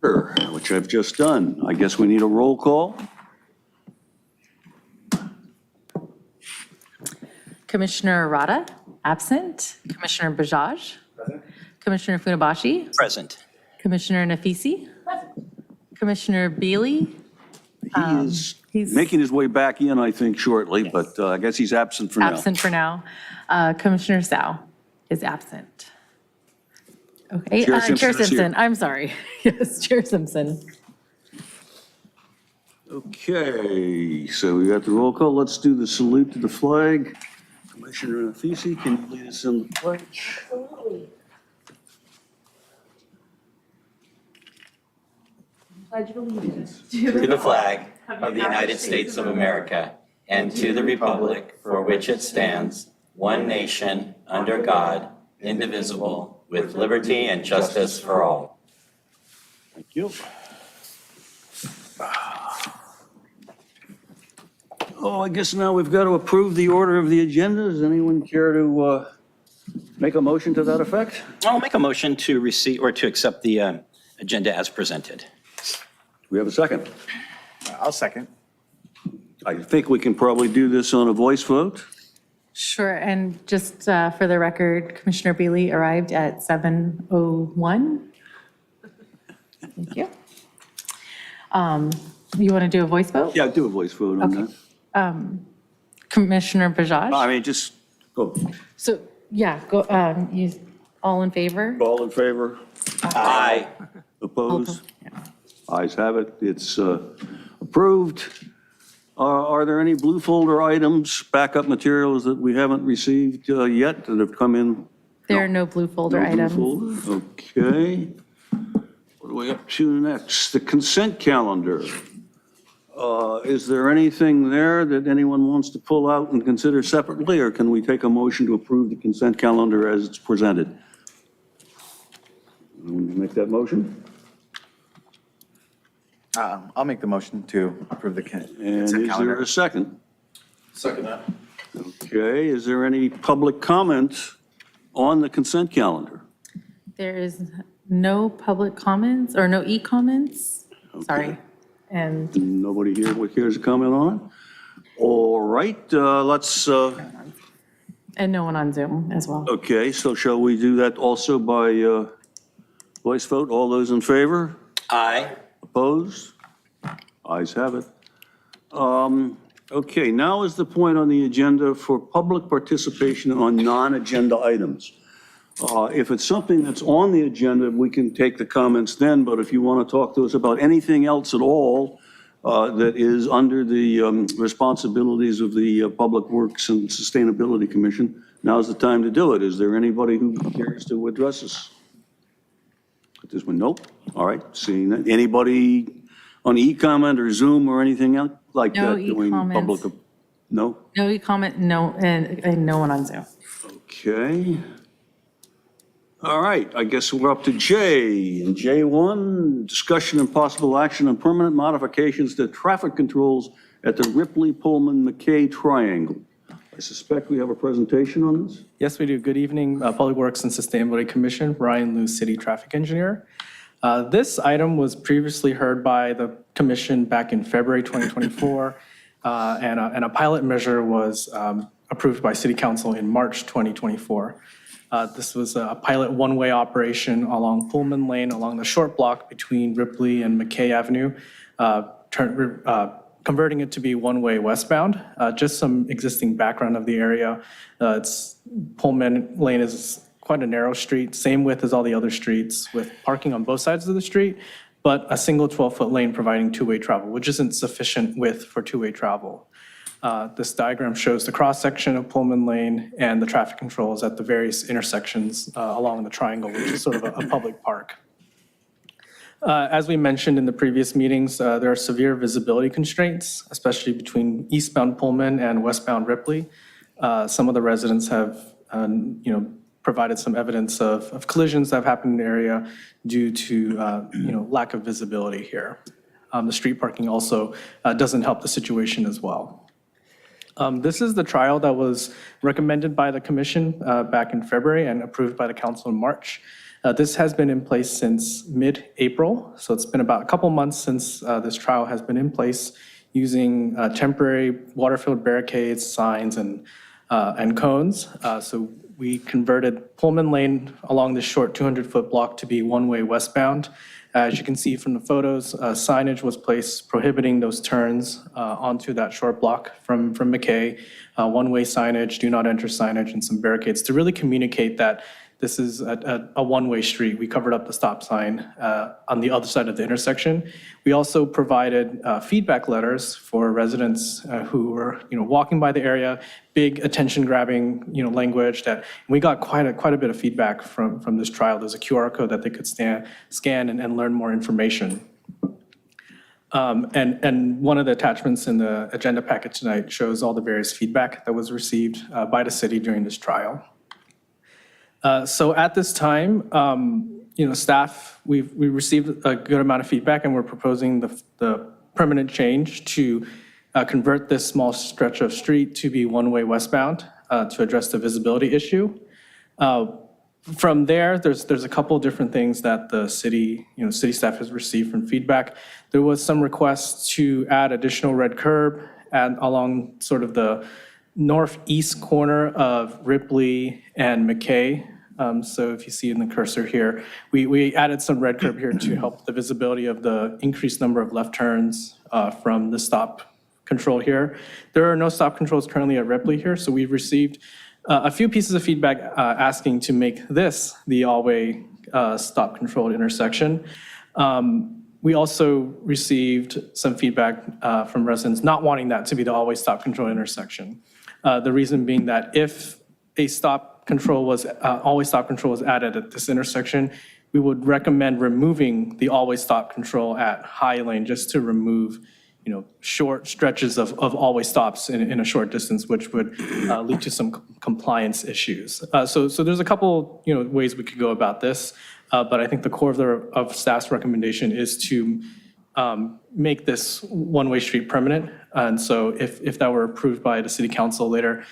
which I've just done. I guess we need a roll call. Commissioner Arata, absent. Commissioner Bajaj. Present. Commissioner Funabashi. Present. Commissioner Nafisi. Present. Commissioner Bealey. He's making his way back in, I think, shortly, but I guess he's absent for now. Absent for now. Commissioner Sao is absent. Okay, Chair Simpson Chair is here. Simpson, I'm sorry. Yes, Chair Simpson. Okay, so we got the roll call. Let's do the salute to the flag. Commissioner Nafisi, can you lead us in the pledge? Absolutely. Pledge of allegiance To the flag of the United States of America and to the republic for which it stands, one nation, under God, indivisible, with liberty and justice for all. Thank you. Oh, I guess now we've got to approve the order of the agenda. Does anyone care to make a motion to that effect? I'll make a motion to receive or to accept the agenda as presented. We have a second. I'll second. I think we can probably do this on a voice vote. Sure, and just for the record, Commissioner Bealey arrived at 7:01. Thank you. You want to do a voice vote? Yeah, do a voice vote on Okay. that. Commissioner Bajaj? I mean, just go. So, yeah, go, you, all in favor? All in favor? Aye. Opposed? Ayes have it. It's approved. Are there any blue folder items, backup materials that we haven't received yet that have come in? There are no blue folder No blue items. folder? Okay. What are we up to next? The consent calendar. Is there anything there that anyone wants to pull out and consider separately, or can we take a motion to approve the consent calendar as it's presented? Anyone make that motion? I'll make the motion to approve the And consent is there calendar. a second? Second that. Okay, is there any public comment on the consent calendar? There is no public comments, or no e-comments, sorry. And Nobody here who cares to comment on it? All right, let's, and no one on Zoom as well. okay, so shall we do that also by voice vote? All those in favor? Aye. Opposed? Ayes have it. Okay, now is the point on the agenda for public participation on non-agenda items. If it's something that's on the agenda, we can take the comments then, but if you want to talk to us about anything else at all that is under the responsibilities of the Public Works and Sustainability Commission, now's the time to do it. Is there anybody who cares to address us? This one, nope. All right, seeing that. Anybody on e-comment or Zoom or anything else like No that doing e-comments. public? No? No e-comment, no, and no one on Zoom. Okay. All right, I guess we're up to J. And J1, discussion and possible action on permanent modifications to traffic controls at the Ripley-Pullman-McKay Triangle. I suspect we have a presentation on this. Yes, we do. Good evening, Public Works and Sustainability Commission, Ryan Liu, City Traffic Engineer. This item was previously heard by the Commission back in February 2024, and a pilot measure was approved by City Council in March 2024. This was a pilot one-way operation along Pullman Lane, along the short block between Ripley and McKay Avenue, converting it to be one-way westbound. Just some existing background of the area. Pullman Lane is quite a narrow street, same width as all the other streets, with parking on both sides of the street, but a single 12-foot lane providing two-way travel, which isn't sufficient width for two-way travel. This diagram shows the cross-section of Pullman Lane and the traffic controls at the various intersections along the triangle, which is sort of a public park. As we mentioned in the previous meetings, there are severe visibility constraints, especially between eastbound Pullman and westbound Ripley. Some of the residents have, provided some evidence of collisions that have happened in the area due to, lack of visibility here. The street parking also doesn't help the situation as well. This is the trial that was recommended by the commission back in February and approved by the council in March. This has been in place since mid-April, so it's been about a couple months since this trial has been in place, using temporary water-filled barricades, signs, and cones. So we converted Pullman Lane along this short 200-foot block to be one-way westbound. As you can see from the photos, signage was placed prohibiting those turns onto that short block from McKay, one-way signage, do not enter signage, and some barricades to really communicate that this is a one-way street. We covered up the stop sign on the other side of the intersection. We also provided feedback letters for residents who were, walking by the area, big attention-grabbing, language that we got quite a bit of feedback from this trial. There's a QR code that they could scan and learn more information. And one of the attachments in the agenda packet tonight shows all the various feedback that was received by the city during this trial. So at this time, staff, we received a good amount of feedback, and we're proposing the permanent change to convert this small stretch of street to be one-way westbound to address the visibility issue. From there, there's a couple different things that the city staff has received from feedback. There was some requests to add additional red curb along sort of the northeast corner of Ripley and McKay. So if you see in the cursor here, we added some red curb here to help the visibility of the increased number of left turns from the stop control here. There are no stop controls currently at Ripley here, so we've received a few pieces of feedback asking to make this the all-way stop controlled intersection. We also received some feedback from residents not wanting that to be the all-way stop control intersection. The reason being that if a always stop control was added at this intersection, we would recommend removing the always stop control at High Lane just to remove, short stretches of always stops in a short distance, which would lead to some compliance issues. So there's a couple, ways we could go about this, but I think the core of staff's recommendation is to make this one-way street permanent. And so if that were approved by the city council later,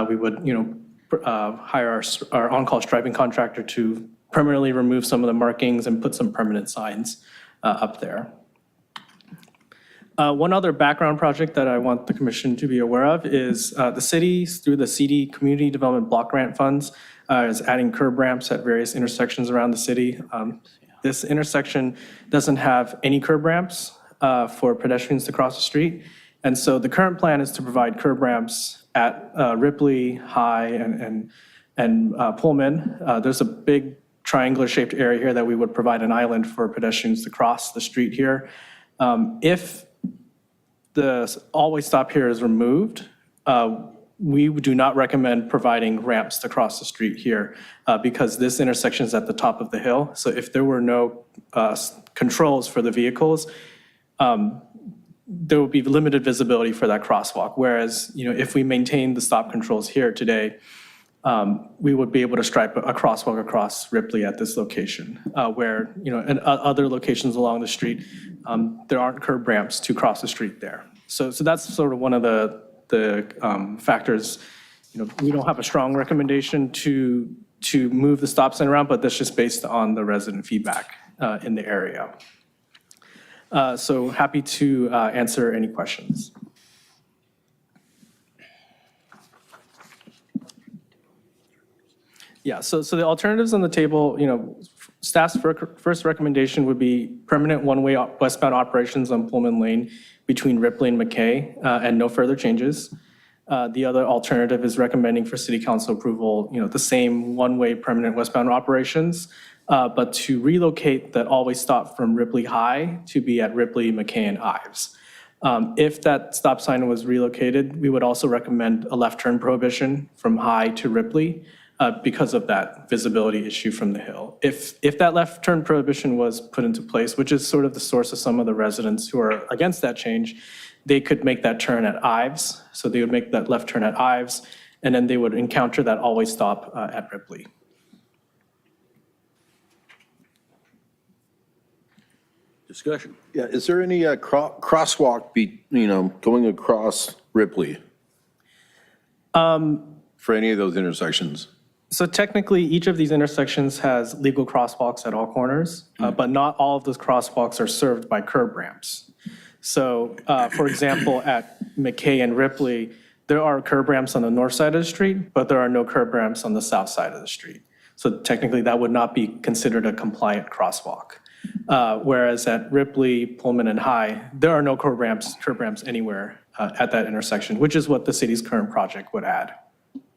we would, hire our on-call striping contractor to permanently remove some of the markings and put some permanent signs up there. One other background project that I want the commission to be aware of is the city, through the CD Community Development Block Grant Funds, is adding curb ramps at various intersections around the city. This intersection doesn't have any curb ramps for pedestrians to cross the street. And so the current plan is to provide curb ramps at Ripley, High, and Pullman. There's a big triangular-shaped area here that we would provide an island for pedestrians to cross the street here. If the always stop here is removed, we do not recommend providing ramps to cross the street here because this intersection is at the top of the hill. So if there were no controls for the vehicles, there will be limited visibility for that crosswalk. Whereas, if we maintain the stop controls here today, we would be able to stripe a crosswalk across Ripley at this location, where, in other locations along the street, there aren't curb ramps to cross the street there. So that's sort of one of the factors. We don't have a strong recommendation to move the stop sign around, but that's just based on the resident feedback in the area. So happy to answer any questions. Yeah, so the alternatives on the table, staff's first recommendation would be permanent one-way westbound operations on Pullman Lane between Ripley and McKay, and no further changes. The other alternative is recommending for city council approval, the same one-way permanent westbound operations, but to relocate that always stop from Ripley High to be at Ripley, McKay, and Ives. If that stop sign was relocated, we would also recommend a left turn prohibition from High to Ripley because of that visibility issue from the hill. If that left turn prohibition was put into place, which is sort of the source of some of the residents who are against that change, they could make that turn at Ives. So they would make that left turn at Ives, and then they would encounter that always stop at Ripley. Discussion. Yeah, is there any crosswalk going across Ripley? For any of those intersections? So technically, each of these intersections has legal crosswalks at all corners, but not all of those crosswalks are served by curb ramps. So, for example, at McKay and Ripley, there are curb ramps on the north side of the street, but there are no curb ramps on the south side of the street. So technically, that would not be considered a compliant crosswalk. Whereas at Ripley, Pullman, and High, there are no curb ramps anywhere at that intersection, which is what the city's current project would add.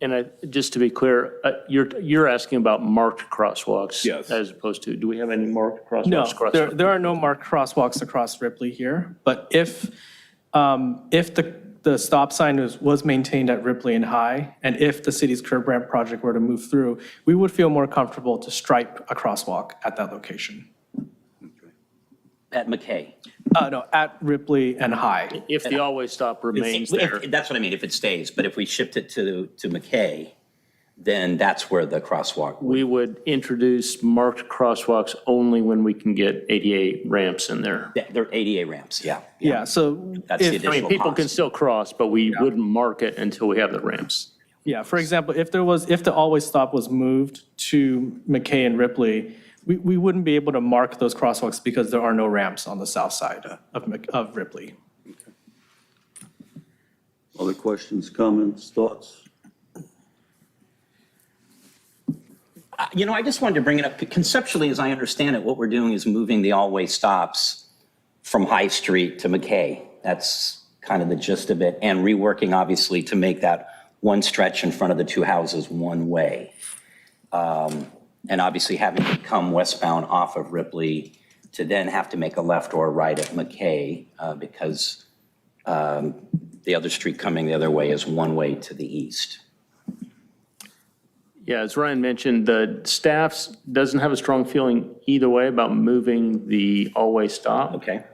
And just to be clear, you're asking about marked crosswalks? Yes. As opposed to, do we have any marked crosswalks? No, across- there are no marked crosswalks across Ripley here, but if the stop sign was maintained at Ripley and High, and if the city's curb ramp project were to move through, we would feel more comfortable to stripe a crosswalk at that location. At McKay. No, at Ripley and High. If the always stop remains If- there, That's what I mean, if it stays, but if we shift it to McKay, then that's where the crosswalk. we would introduce marked crosswalks only when we can get ADA ramps in there. They're ADA ramps, yeah. Yeah, so That's the if, I mean, additional people can cost. still cross, but we wouldn't mark it until we have the ramps. yeah, for example, if the always stop was moved to McKay and Ripley, we wouldn't be able to mark those crosswalks because there are no ramps on the south side of Ripley. Other questions, comments, thoughts? I just wanted to bring it up. Conceptually, as I understand it, what we're doing is moving the all-way stops from High Street to McKay. That's kind of the gist of it. And reworking, obviously, to make that one stretch in front of the two houses one way. And obviously having to come westbound off of Ripley to then have to make a left or a right at McKay because the other street coming the other way is one way to the east. Yeah, as Ryan mentioned, the staff doesn't have a strong feeling either way about moving the all-way stop. Okay?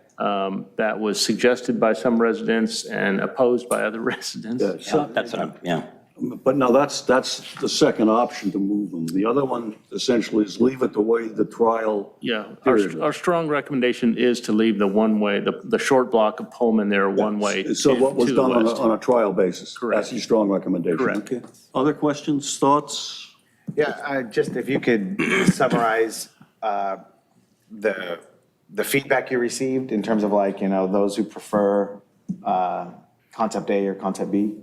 That was suggested by some residents and opposed by other residents. Yeah, That's what I'm, yeah. But now that's the second option to move them. The other one essentially is leave it the way the trial. Yeah, Period. our strong recommendation is to leave the one-way, the short block of Pullman there, one-way So what was to the done on west. on a trial basis. Correct. That's your strong recommendation. Correct. Okay. Other questions, thoughts? Yeah, just if you could summarize the feedback you received in terms of like, those who prefer concept A or concept B?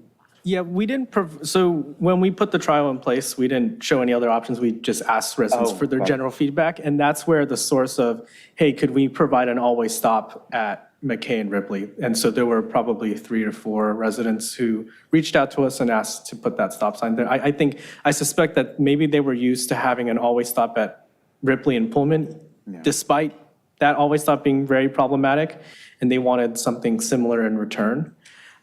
Yeah, we didn't, so when we put the trial in place, we didn't show any other options. We just asked residents Oh, for their right. general feedback. And that's where the source of, hey, could we provide an always stop at McKay and Ripley? And so there were probably 3 or 4 residents who reached out to us and asked to put that stop sign there. I suspect that maybe they were used to having an always stop at Ripley and Pullman, despite that always stop being very problematic, and they wanted something similar in return.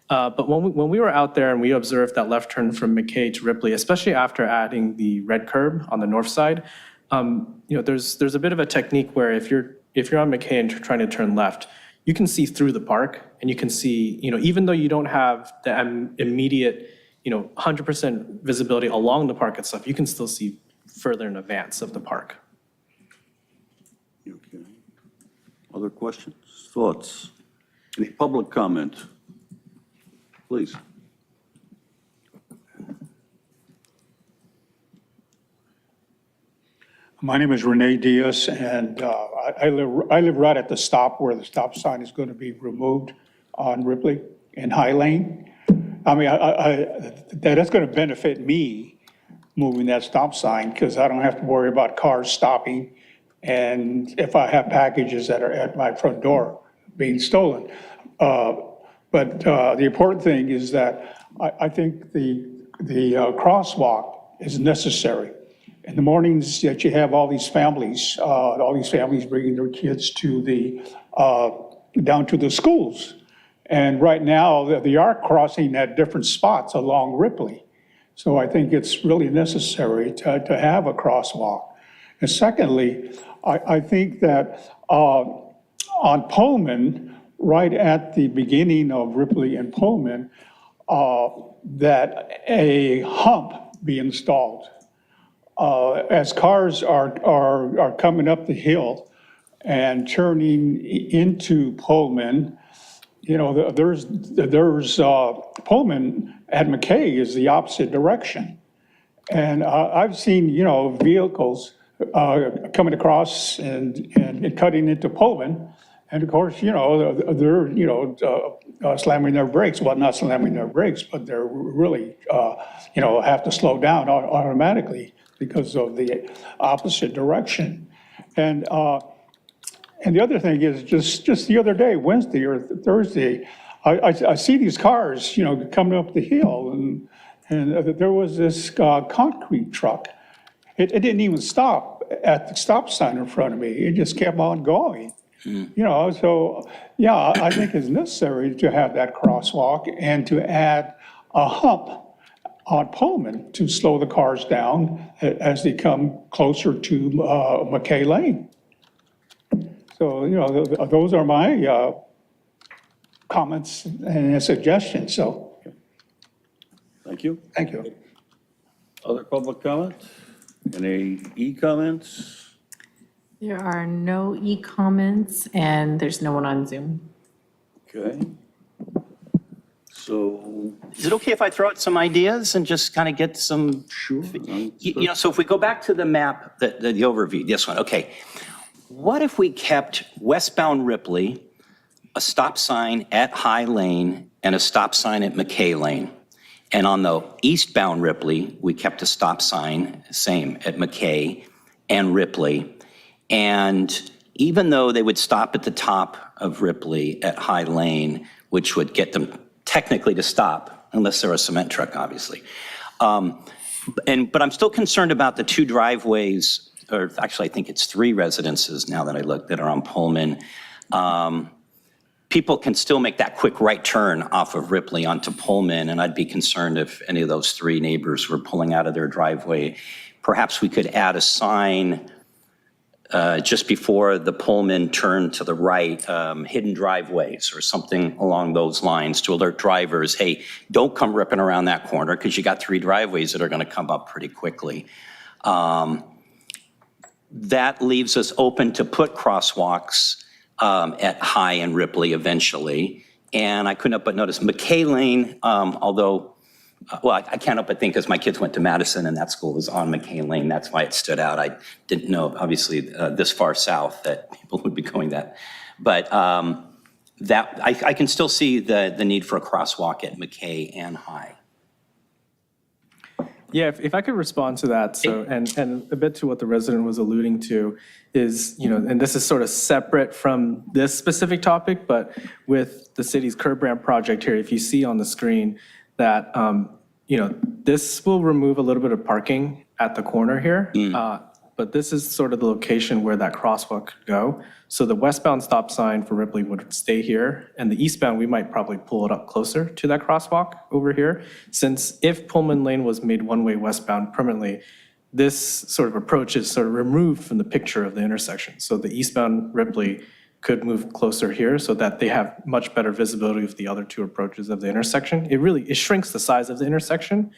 But when we were out there and we observed that left turn from McKay to Ripley, especially after adding the red curb on the north side, there's a bit of a technique where if you're on McKay and you're trying to turn left, you can see through the park and you can see, even though you don't have the immediate, 100% visibility along the park itself, you can still see further in advance of the park. Okay. Other questions, thoughts? Any public comment? Please. My name is Renee Diaz, and I live right at the stop where the stop sign is going to be removed on Ripley in High Lane. I mean, that's going to benefit me moving that stop sign because I don't have to worry about cars stopping and if I have packages that are at my front door being stolen. But the important thing is that I think the crosswalk is necessary. In the mornings that you have all these families bringing their kids to down to the schools. And right now, they are crossing at different spots along Ripley. So I think it's really necessary to have a crosswalk. And secondly, I think that on Pullman, right at the beginning of Ripley and Pullman, that a hump be installed. As cars are coming up the hill and turning into Pullman, there's Pullman at McKay is the opposite direction. And I've seen, vehicles coming across and cutting into Pullman. And of course, they're, slamming their brakes. Well, not slamming their brakes, but they're really, have to slow down automatically because of the opposite direction. And the other thing is, just the other day, Wednesday or Thursday, I see these cars, coming up the hill, and there was this concrete truck. It didn't even stop at the stop sign in front of me. It just kept on going. So, yeah, I think it's necessary to have that crosswalk and to add a hump on Pullman to slow the cars down as they come closer to McKay Lane. So, those are my comments and suggestions, so Thank you. thank you. Other public comment? Any e-comments? There are no e-comments, and there's no one on Zoom. Okay. So, Is it okay if I throw out some ideas and just kind of get some? sure. So if we go back to the map, the overview, this one, okay. What if we kept westbound Ripley, a stop sign at High Lane and a stop sign at McKay Lane? And on the eastbound Ripley, we kept a stop sign, same, at McKay and Ripley. And even though they would stop at the top of Ripley at High Lane, which would get them technically to stop, unless they're a cement truck, obviously. But I'm still concerned about the two driveways, or actually I think it's 3 residences now that I look, that are on Pullman. People can still make that quick right turn off of Ripley onto Pullman, and I'd be concerned if any of those 3 neighbors were pulling out of their driveway. Perhaps we could add a sign just before the Pullman turn to the right, hidden driveways or something along those lines to alert drivers, hey, don't come ripping around that corner because you got 3 driveways that are going to come up pretty quickly. That leaves us open to put crosswalks at High and Ripley eventually. And I couldn't help but notice McKay Lane, although, well, I can't help but think because my kids went to Madison and that school was on McKay Lane. That's why it stood out. I didn't know, obviously, this far south that people would be going that. But that I can still see the need for a crosswalk at McKay and High. Yeah, if I could respond to that, so, and a bit to what the resident was alluding to is, and this is sort of separate from this specific topic, but with the city's curb ramp project here, if you see on the screen that, this will remove a little bit of parking at the corner here. But this is sort of the location where that crosswalk could go. So the westbound stop sign for Ripley would stay here, and the eastbound, we might probably pull it up closer to that crosswalk over here. Since if Pullman Lane was made one-way westbound permanently, this sort of approach is sort of removed from the picture of the intersection. So the eastbound Ripley could move closer here so that they have much better visibility of the other 2 approaches of the intersection. It shrinks the size of the intersection.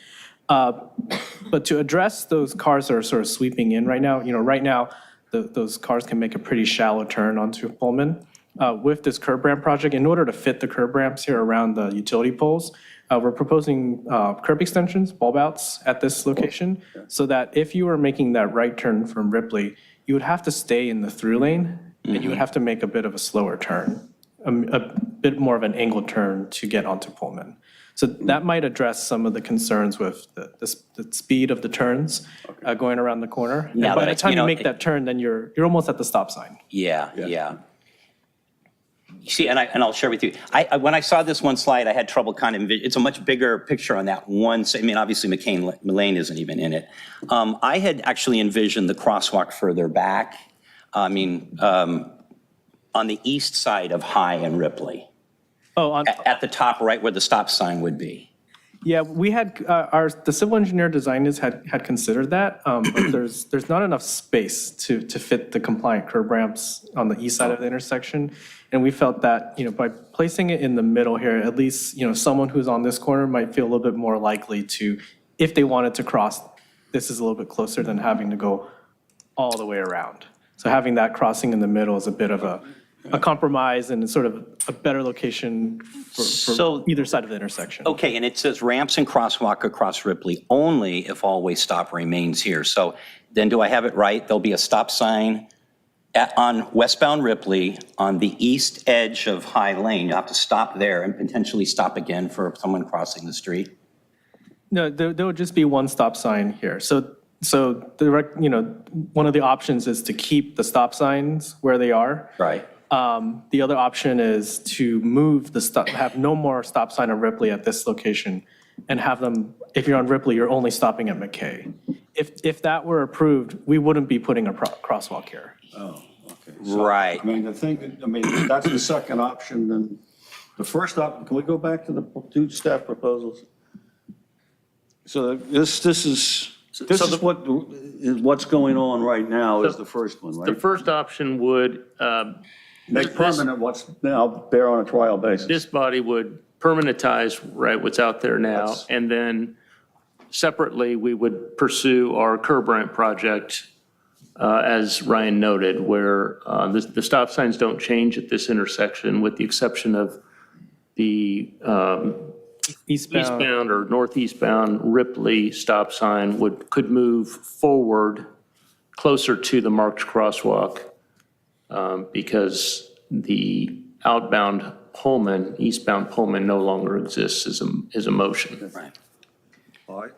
But to address those cars that are sort of sweeping in right now, those cars can make a pretty shallow turn onto Pullman. With this curb ramp project, in order to fit the curb ramps here around the utility poles, we're proposing curb extensions, bulb outs at this location, so that if you were making that right turn from Ripley, you would have to stay in the through lane, and you would have to make a bit of a slower turn, a bit more of an angled turn to get onto Pullman. So that might address some of the concerns with the speed of the turns going around the corner. And by the time you make that turn, then you're almost at the stop sign. Yeah. You see, and I'll share with you, when I saw this one slide, I had trouble kind of, it's a much bigger picture on that one. I mean, obviously McKay Lane isn't even in it. I had actually envisioned the crosswalk further back. I mean, on the east side of High and Ripley. Oh, At the top, right where the stop sign would be. yeah, we had, the civil engineer designers had considered that, but there's not enough space to fit the compliant curb ramps on the east side of the intersection. And we felt that, by placing it in the middle here, at least, someone who's on this corner might feel a little bit more likely to, if they wanted to cross, this is a little bit closer than having to go all the way around. So having that crossing in the middle is a bit of a a compromise and sort of a better location for So- either side of the intersection. Okay, and it says ramps and crosswalk across Ripley only if always stop remains here. So then do I have it right? There'll be a stop sign on westbound Ripley on the east edge of High Lane. You'll have to stop there and potentially stop again for someone crossing the street. No, there would just be one stop sign here. So one of the options is to keep the stop signs where they are. Right. The other option is to move have no more stop sign on Ripley at this location and have them, if you're on Ripley, you're only stopping at McKay. If that were approved, we wouldn't be putting a crosswalk here. Oh, okay. So, Right. I mean, that's the second option, then the first option, can we go back to the two staff proposals? So this is what's going on right now is the first one, The right? first option would, Make permanent what's now there on a trial basis. this body would permanentize, right, what's out there now, That's- and then separately, we would pursue our curb ramp project, as Ryan noted, where the stop signs don't change at this intersection, with the exception of the eastbound or northeastbound Ripley stop sign could move forward closer to the marked crosswalk, because the outbound Pullman, eastbound Pullman no longer exists as a motion. Right. All right.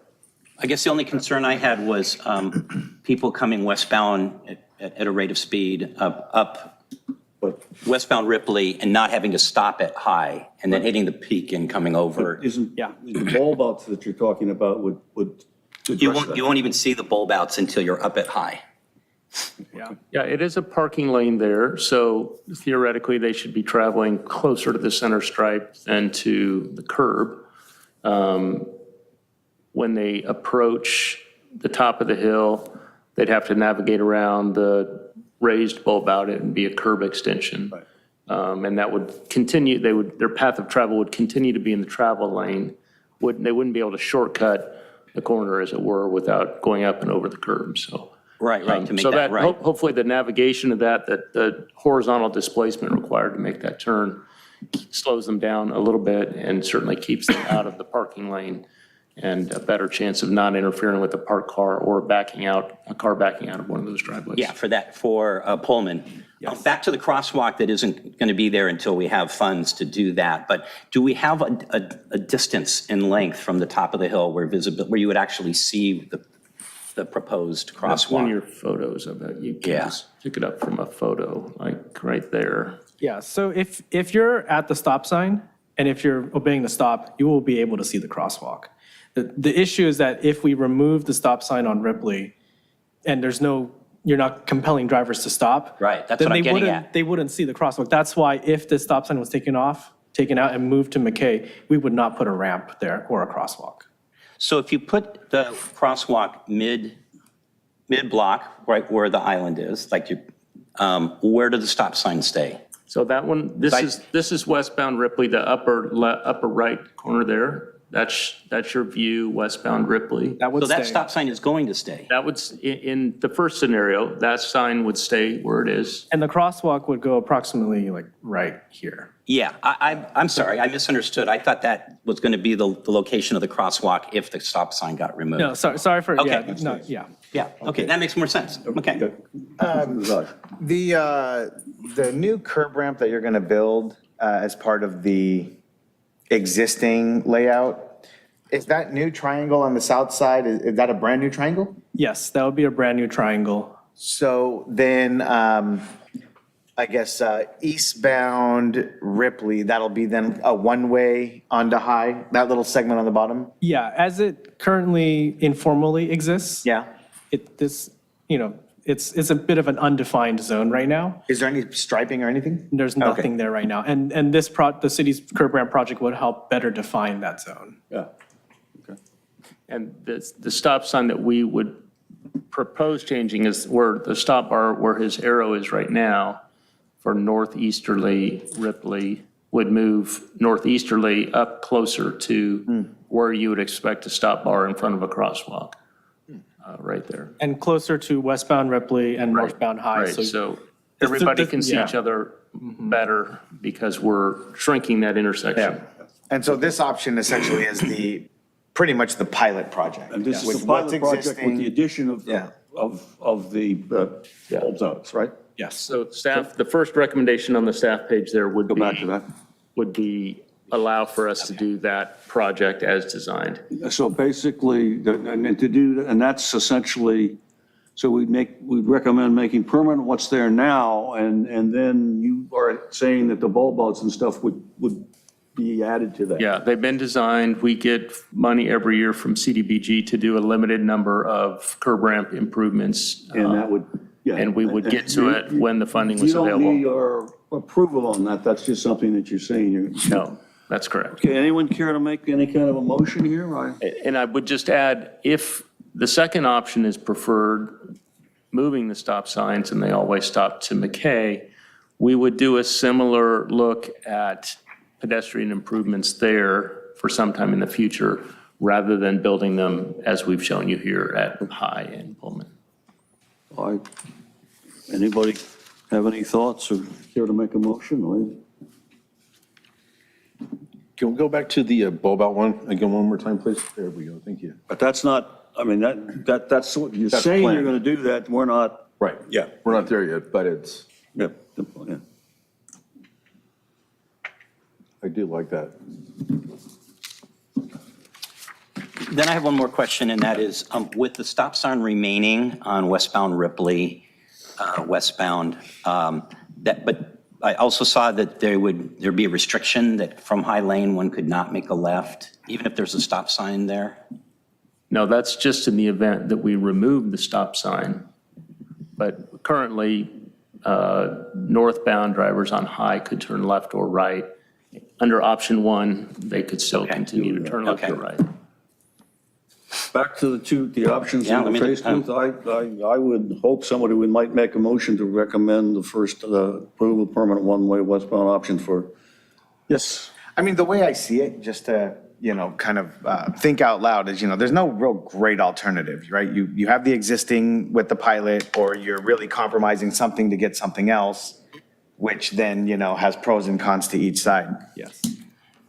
I guess the only concern I had was people coming westbound at a rate of speed up westbound Ripley and not having to stop at High and then hitting the peak and coming over. Isn't, Yeah. the bulb outs that you're talking about would You address that? won't even see the bulb outs until you're up at High. Yeah, it is a parking lane there, so theoretically, they should be traveling closer to the center stripe than to the curb. When they approach the top of the hill, they'd have to navigate around the raised bulb out and be a curb extension. Right. And that would continue, their path of travel would continue to be in the travel lane. They wouldn't be able to shortcut the corner, as it were, without going up and over the curb, so. Right, to make So that right. hopefully the navigation of that the horizontal displacement required to make that turn slows them down a little bit and certainly keeps them out of the parking lane and a better chance of not interfering with a parked car or a car backing out of one of those driveways. Yeah, for Pullman. Back to the crosswalk that isn't going to be there until we have funds to do that. But do we have a distance in length from the top of the hill where you would actually see the proposed That's one of crosswalk? your photos of it. You can Yeah. just pick it up from a photo, like right there. Yeah, so if you're at the stop sign and if you're obeying the stop, you will be able to see the crosswalk. The issue is that if we remove the stop sign on Ripley and you're not compelling drivers to stop. Right, that's then what I'm they getting wouldn't- at. They wouldn't see the crosswalk. That's why if the stop sign was taken out and moved to McKay, we would not put a ramp there or a crosswalk. So if you put the crosswalk mid-block, right where the island is, where do the stop signs stay? So that one, this is westbound Ripley, the upper right corner there. That's your view, westbound Ripley. That would So that stay. stop sign is going to stay? That would, in the first scenario, that sign would stay where it is. And the crosswalk would go approximately like right here. Yeah, I'm sorry, I misunderstood. I thought that was going to be the location of the crosswalk if the stop sign got removed. No, sorry for, Okay. yeah. Yeah, okay, that makes more sense. Okay. The new curb ramp that you're going to build as part of the existing layout, is that new triangle on the south side, is that a brand new triangle? Yes, that would be a brand new triangle. So then, I guess eastbound Ripley, that'll be then a one-way onto High, that little segment on the bottom? Yeah, as it currently informally exists. Yeah. It's a bit of an undefined zone right now. Is there any striping or anything? There's nothing there right now. And the city's curb ramp project would help better define that zone. Yeah. And the stop sign that we would propose changing is where the stop bar, where his arrow is right now, for northeasterly Ripley, would move northeasterly up closer to where you would expect a stop bar in front of a crosswalk, right there. And closer to westbound Ripley and northbound High. Right, so everybody can see each other better because we're shrinking that intersection. And so this option essentially is pretty much the pilot project. And this with is the what's pilot project with existing. the addition of, Yeah. of the bulb zones, right? Yes. So staff, the first recommendation on the staff page there would Go back to be, that. would be allow for us to do that project as designed. So basically, and to do, and that's essentially, so we'd recommend making permanent what's there now, and then you are saying that the bulb outs and stuff would be added to that. Yeah, they've been designed. We get money every year from CDBG to do a limited number of curb ramp improvements. And that would, yeah. And we would get to it when the funding was You don't need available. our approval on that, that's just something that you're saying. No, that's correct. Okay, anyone care to make any kind of a motion here? And I would just add, if the second option is preferred, moving the stop signs and they always stop to McKay, we would do a similar look at pedestrian improvements there for sometime in the future, rather than building them as we've shown you here at High and Pullman. Anybody have any thoughts or care to make a motion? Can we go back to the bulb out one again one more time, please? There we go, thank you. But that's not, I mean, that's what you're That's saying you're planned. going to do that, we're not. Right. Yeah. We're not there yet, but it's, Yeah. I do like that. Then I have one more question, and that is, with the stop sign remaining on westbound Ripley, westbound, but I also saw that there'd be a restriction that from High Lane, one could not make a left, even if there's a stop sign there? No, that's just in the event that we remove the stop sign. But currently, northbound drivers on High could turn left or right. Under option one, they could still continue to turn left or Okay. right. Back to the options Yeah, in let the me- face booth, I would hope somebody might make a motion to recommend the first approval permanent one-way westbound option for, yes. I mean, the way I see it, just to, kind of think out loud is, there's no real great alternative, right? You have the existing with the pilot, or you're really compromising something to get something else, which then, has pros and cons to each side. Yes.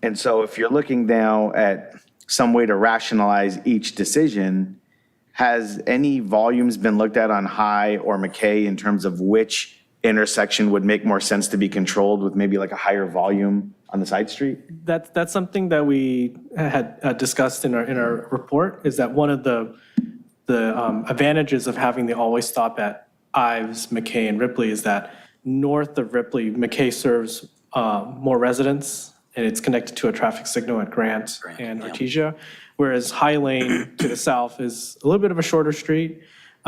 And so if you're looking now at some way to rationalize each decision, has any volumes been looked at on High or McKay in terms of which intersection would make more sense to be controlled with maybe like a higher volume on the side street? That's something that we had discussed in our report, is that one of the advantages of having the always stop at Ives, McKay, and Ripley is that north of Ripley, McKay serves more residents, and it's connected to a traffic signal at Grant and yeah. Artesia, whereas High Lane to the south is a little bit of a shorter street.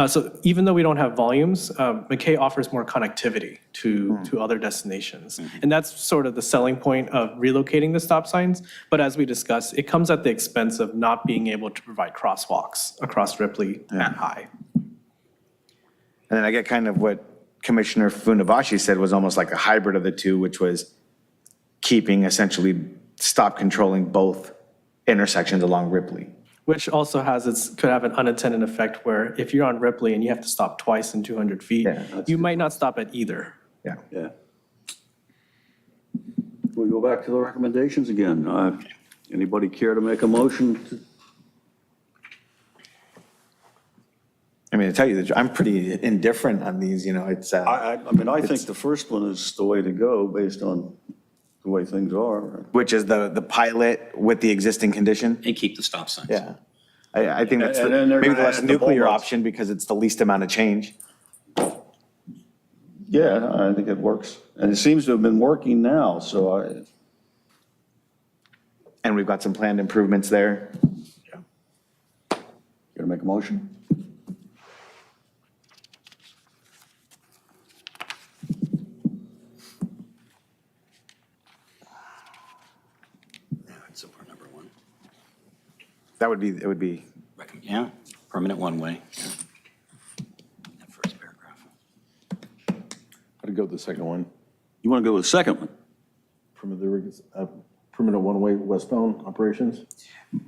So even though we don't have volumes, McKay offers more connectivity to other destinations. And that's sort of the selling point of relocating the stop signs. But as we discussed, it comes at the expense of not being able to provide crosswalks across Ripley at High. And then I get kind of what Commissioner Funabashi said was almost like a hybrid of the two, which was keeping essentially stop controlling both intersections along Ripley. Which also could have an unintended effect where if you're on Ripley and you have to stop twice in 200 feet, Yeah, that's you might not stop at either. Yeah. Yeah. We go back to the recommendations again. Anybody care to make a motion? I mean, to tell you the truth, I'm pretty indifferent on these, it's, I mean, I think the first one is the way to go based on the way things are. which is the pilot with the existing condition. And keep the stop signs. Yeah. I think that's And then they're maybe the gonna less add the nuclear bulb outs. option because it's the least amount of change. Yeah, I think it works. And it seems to have been working now, so And we've got some planned improvements there. gonna make a motion? I'd support number one. It would be, Yeah, permanent one-way. Yeah. That first paragraph. I'd go with the second one. You want to go with the second one? Permanent one-way westbound operations,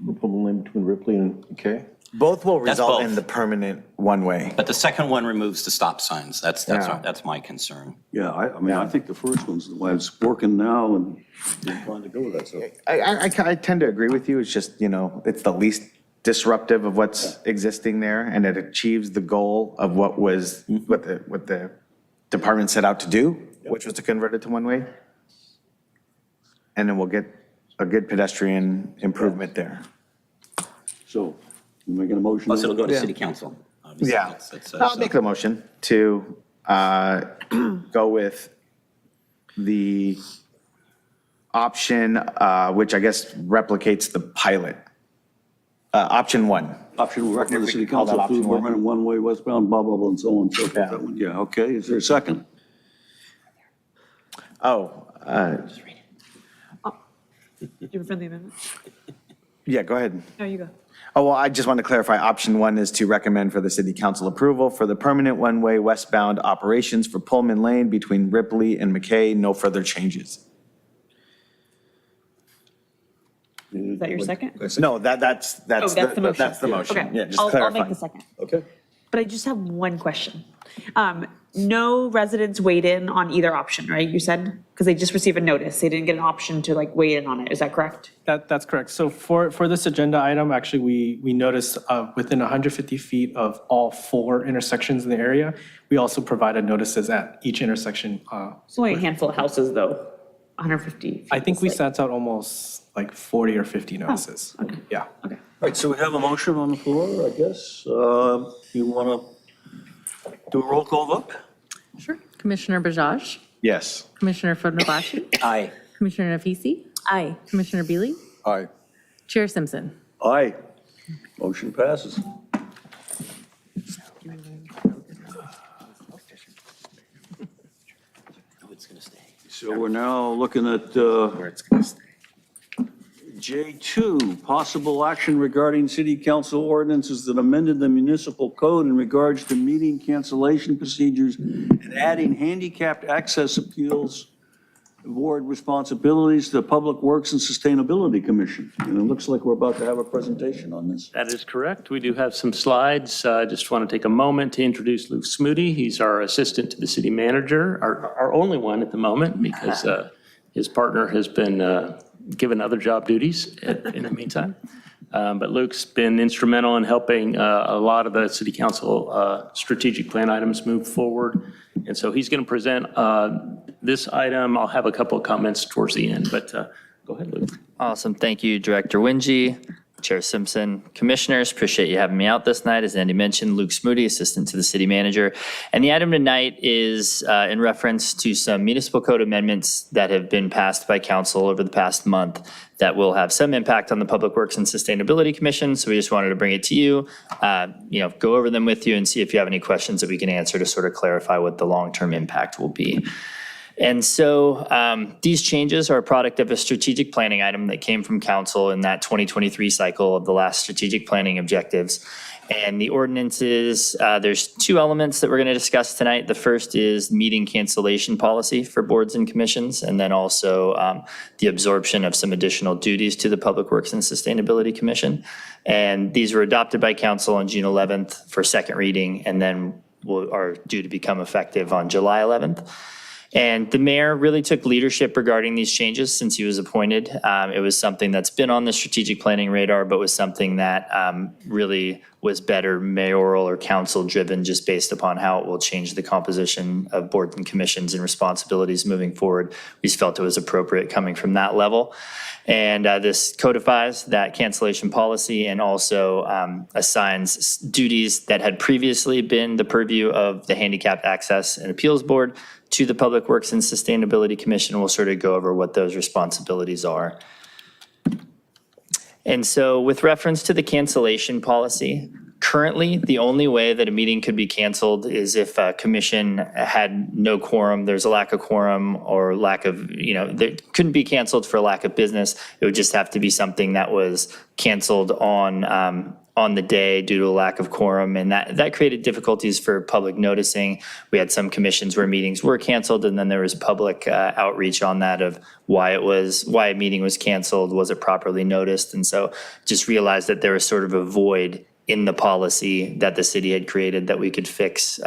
for Pullman Lane between Ripley and McKay. Both will That's result both. in the permanent one-way. But the second one removes the stop signs. Yeah. That's my concern. Yeah, I mean, I think the first one's the way it's working now, and we're trying to go with that, so. I tend to agree with you. It's just, it's the least disruptive of what's existing there, and it achieves the goal of what the department set out to do, which was to convert it to one-way. And then we'll get a good pedestrian improvement there. So, you making a motion? Plus, it'll go to Yeah. city council. Obviously, Yeah, I'll make the motion to go with the option, which I guess replicates the pilot. Option one. Option will recommend the city Call that council option approve one. permanent one-way westbound, blah, blah, blah, and so on and so forth. Yeah. That one, yeah, okay, is there a second? Oh, You friendly amendment? yeah, go ahead. No, you go. Oh, well, I just want to clarify, option one is to recommend for the city council approval for the permanent one-way westbound operations for Pullman Lane between Ripley and McKay, no further changes. Is that your second? No, that's that's the motion. That's the motion. Okay, Yeah, just I'll make clarifying. the second. Okay. But I just have one question. No residents weighed in on either option, right? You said, because they just received a notice. They didn't get an option to weigh in on it. Is that correct? That's correct. So for this agenda item, actually, we noticed within 150 feet of all 4 intersections in the area, we also provided notices at each intersection. It's only a handful of houses, though, 150 feet. I think is we like- sent out almost like 40 or 50 notices. okay. Yeah. Okay. All right, so we have a motion on the floor, I guess. You want to do a roll call vote? Sure. Commissioner Bajaj, Yes. Commissioner Fodnabashi, Aye. Commissioner Nafisi, Aye. Commissioner Beely, Aye. Chair Simpson. Aye. Motion passes. It's going to stay. So we're now looking at Where it's going to stay. J2, possible action regarding city council ordinances that amended the municipal code in regards to meeting cancellation procedures and adding handicapped access appeals board responsibilities to the Public Works and Sustainability Commission. And it looks like we're about to have a presentation on this. That is correct. We do have some slides. I just want to take a moment to introduce Luke Smoody. He's our assistant to the city manager, our only one at the moment, because his partner has been given other job duties in the meantime. But Luke's been instrumental in helping a lot of the city council strategic plan items move forward. And so he's going to present this item. I'll have a couple of comments towards the end, but go ahead, Luke. Awesome. Thank you, Director Wingy, Chair Simpson, Commissioners. Appreciate you having me out this night. As Andy mentioned, Luke Smoody, Assistant to the City Manager. And the item tonight is in reference to some municipal code amendments that have been passed by council over the past month that will have some impact on the Public Works and Sustainability Commission. So we just wanted to bring it to you, go over them with you and see if you have any questions that we can answer to sort of clarify what the long-term impact will be. And so these changes are a product of a strategic planning item that came from council in that 2023 cycle of the last strategic planning objectives. And the ordinances, there's 2 elements that we're going to discuss tonight. The first is meeting cancellation policy for boards and commissions, and then also the absorption of some additional duties to the Public Works and Sustainability Commission. And these were adopted by council on June 11th for second reading, and then are due to become effective on July 11th. And the mayor really took leadership regarding these changes since he was appointed. It was something that's been on the strategic planning radar, but was something that really was better mayoral or council driven just based upon how it will change the composition of boards and commissions and responsibilities moving forward. We just felt it was appropriate coming from that level. And this codifies that cancellation policy and also assigns duties that had previously been the purview of the Handicapped Access and Appeals Board to the Public Works and Sustainability Commission. We'll sort of go over what those responsibilities are. And so with reference to the cancellation policy, currently the only way that a meeting could be canceled is if a commission had no quorum, there's a lack of quorum or lack of, that couldn't be canceled for lack of business. It would just have to be something that was canceled on the day due to a lack of quorum, and that created difficulties for public noticing. We had some commissions where meetings were canceled, and then there was public outreach on that of why a meeting was canceled, was it properly noticed, and so just realized that there was sort of a void in the policy that the city had created that we could fix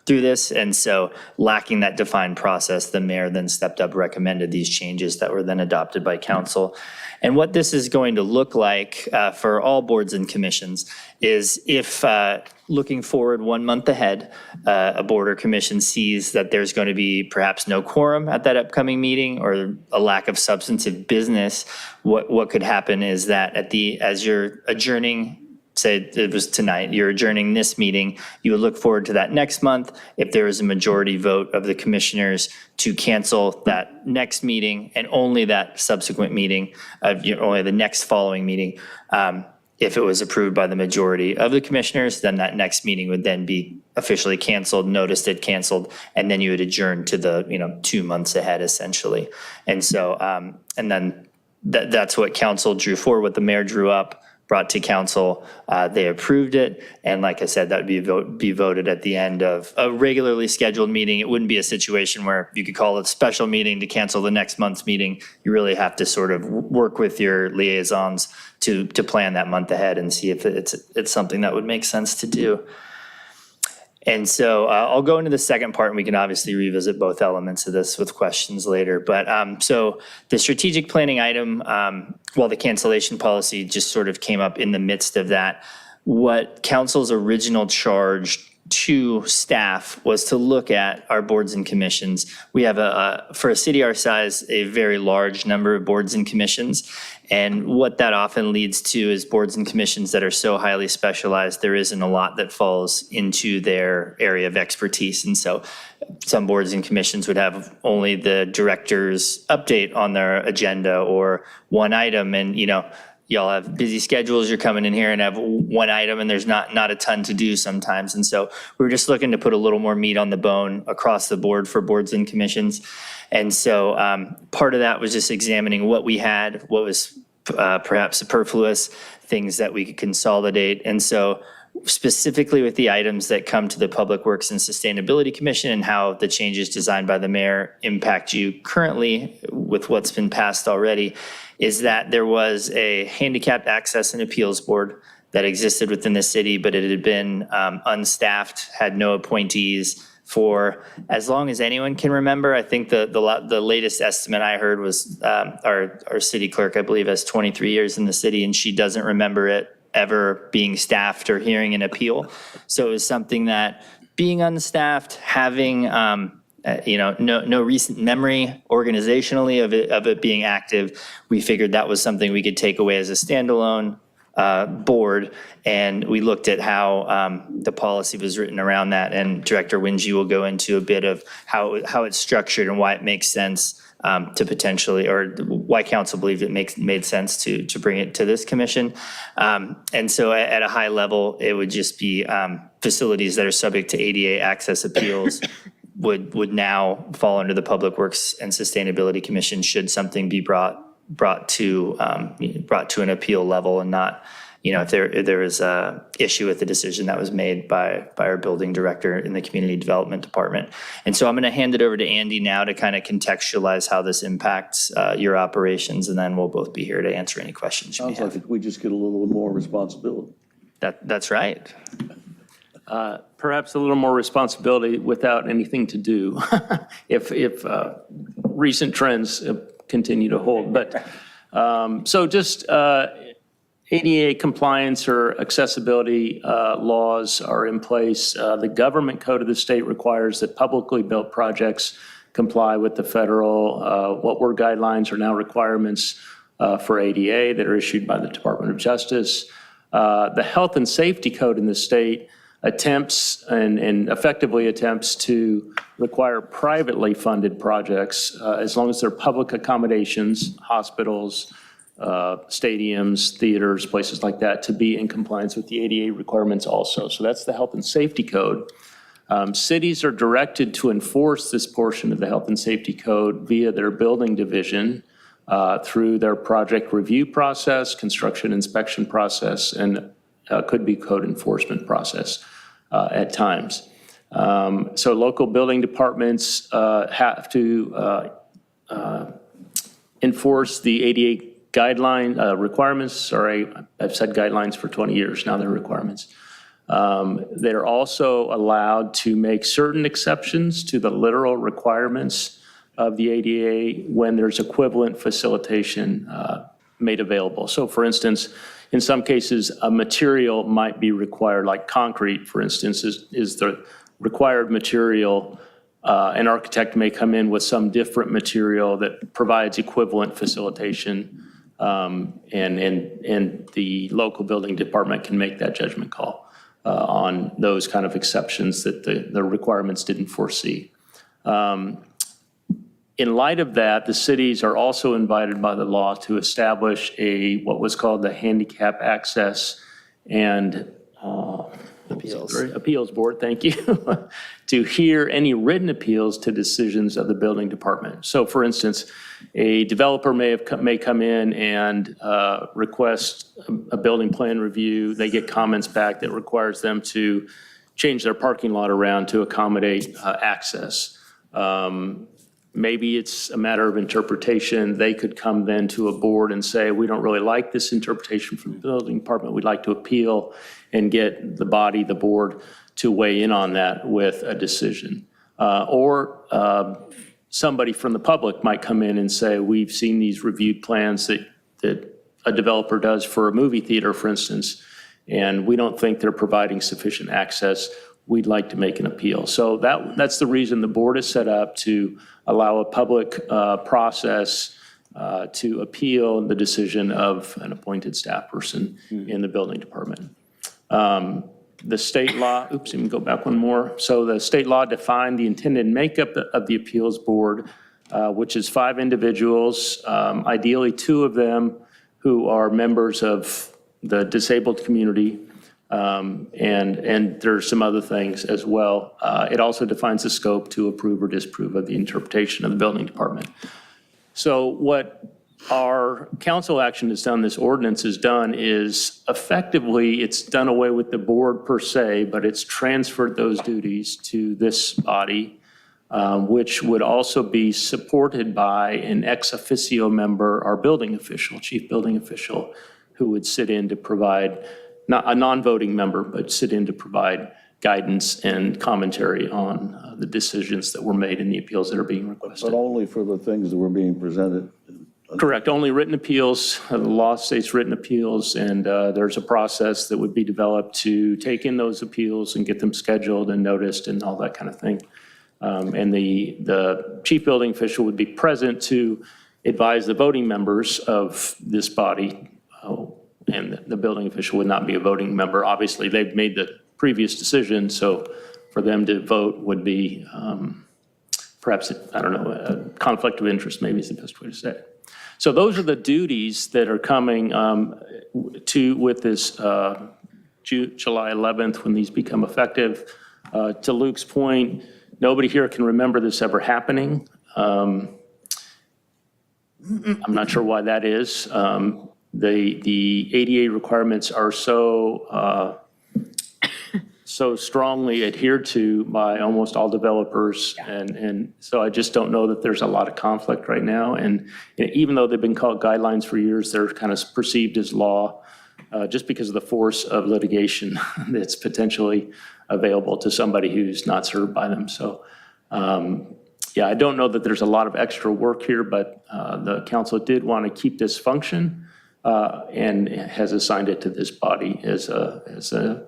through this. And so lacking that defined process, the mayor then stepped up, recommended these changes that were then adopted by council. And what this is going to look like for all boards and commissions is if looking forward 1 month ahead, a board or commission sees that there's going to be perhaps no quorum at that upcoming meeting or a lack of substantive business, what could happen is that as you're adjourning, say it was tonight, you're adjourning this meeting, you would look forward to that next month. If there is a majority vote of the commissioners to cancel that next meeting and only that subsequent meeting, only the next following meeting, if it was approved by the majority of the commissioners, then that next meeting would then be officially canceled, noticed it canceled, and then you would adjourn to the 2 months ahead essentially. And so, and then that's what council drew forward, what the mayor drew up, brought to council, they approved it, and like I said, that would be voted at the end of a regularly scheduled meeting. It wouldn't be a situation where you could call a special meeting to cancel the next month's meeting. You really have to sort of work with your liaisons to plan that month ahead and see if it's something that would make sense to do. And so I'll go into the second part, and we can obviously revisit both elements of this with questions later. But so the strategic planning item, while the cancellation policy just sort of came up in the midst of that, what council's original charge to staff was to look at our boards and commissions. We have, for a city our size, a very large number of boards and commissions. And what that often leads to is boards and commissions that are so highly specialized, there isn't a lot that falls into their area of expertise. And so some boards and commissions would have only the director's update on their agenda or one item. And, y'all have busy schedules, you're coming in here and have one item and there's not a ton to do sometimes. And so we were just looking to put a little more meat on the bone across the board for boards and commissions. And so part of that was just examining what we had, what was perhaps superfluous, things that we could consolidate. And so specifically with the items that come to the Public Works and Sustainability Commission and how the changes designed by the mayor impact you currently with what's been passed already, is that there was a handicapped access and appeals board that existed within the city, but it had been unstaffed, had no appointees for as long as anyone can remember. I think the latest estimate I heard was our city clerk, I believe, has 23 years in the city, and she doesn't remember it ever being staffed or hearing an appeal. So it was something that being unstaffed, having no recent memory organizationally of it being active, we figured that was something we could take away as a standalone board. And we looked at how the policy was written around that. And Director Wingy will go into a bit of how it's structured and why it makes sense to potentially, or why council believed it made sense to bring it to this commission. And so at a high level, it would just be facilities that are subject to ADA access appeals would now fall under the Public Works and Sustainability Commission should something be brought to an appeal level, and not, if there is a issue with the decision that was made by our building director in the community development department. And so I'm going to hand it over to Andy now to kind of contextualize how this impacts your operations, and then we'll both be here to answer any questions you may Sounds have. like we just get a little more responsibility. That's right. Perhaps a little more responsibility without anything to do if recent trends continue to hold. But so just ADA compliance or accessibility laws are in place. The government code of the state requires that publicly built projects comply with the federal, what were guidelines are now requirements for ADA that are issued by the Department of Justice. The health and safety code in the state attempts and effectively attempts to require privately funded projects, as long as they're public accommodations, hospitals, stadiums, theaters, places like that, to be in compliance with the ADA requirements also. So that's the health and safety code. Cities are directed to enforce this portion of the health and safety code via their building division through their project review process, construction inspection process, and could be code enforcement process at times. So local building departments have to enforce the ADA requirements, sorry, I've said guidelines for 20 years, now they're requirements. They're also allowed to make certain exceptions to the literal requirements of the ADA when there's equivalent facilitation made available. So for instance, in some cases, a material might be required, like concrete, for instance, is the required material. An architect may come in with some different material that provides equivalent facilitation, and the local building department can make that judgment call on those kind of exceptions that the requirements didn't foresee. In light of that, the cities are also invited by the law to establish what was called the Handicap Access and Appeals Board, thank you, to hear any written appeals to decisions of the building department. So for instance, a developer may come in and request a building plan review. They get comments back that requires them to change their parking lot around to accommodate access. Maybe it's a matter of interpretation. They could come then to a board and say, we don't really like this interpretation from the building department. We'd like to appeal and get the board, to weigh in on that with a decision. Or somebody from the public might come in and say, we've seen these reviewed plans that a developer does for a movie theater, for instance, and we don't think they're providing sufficient access. We'd like to make an appeal. So that's the reason the board is set up, to allow a public process to appeal the decision of an appointed staff person in the building department. The state law, oops, let me go back one more. So the state law defined the intended makeup of the appeals board, which is 5 individuals, ideally 2 of them who are members of the disabled community. And there's some other things as well. It also defines the scope to approve or disapprove of the interpretation of the building department. So what our council action has done, this ordinance has done, is effectively it's done away with the board per se, but it's transferred those duties to this body, which would also be supported by an ex officio member, our building official, chief building official, who would sit in to provide, not a non-voting member, but sit in to provide guidance and commentary on the decisions that were made in the appeals that are being requested. But only for the things that were being presented. Correct, only written appeals. The law states written appeals, and there's a process that would be developed to take in those appeals and get them scheduled and noticed and all that kind of thing. And the chief building official would be present to advise the voting members of this body, and the building official would not be a voting member. Obviously, they've made the previous decision, so for them to vote would be perhaps, I don't know, a conflict of interest maybe is the best way to say it. So those are the duties that are coming with this July 11th when these become effective. To Luke's point, nobody here can remember this ever happening. I'm not sure why that is. The ADA requirements are so strongly adhered to by almost all developers. And so I just don't know that there's a lot of conflict right now. And even though they've been called guidelines for years, they're kind of perceived as law just because of the force of litigation that's potentially available to somebody who's not served by them. So yeah, I don't know that there's a lot of extra work here, but the council did want to keep this function and has assigned it to this body as a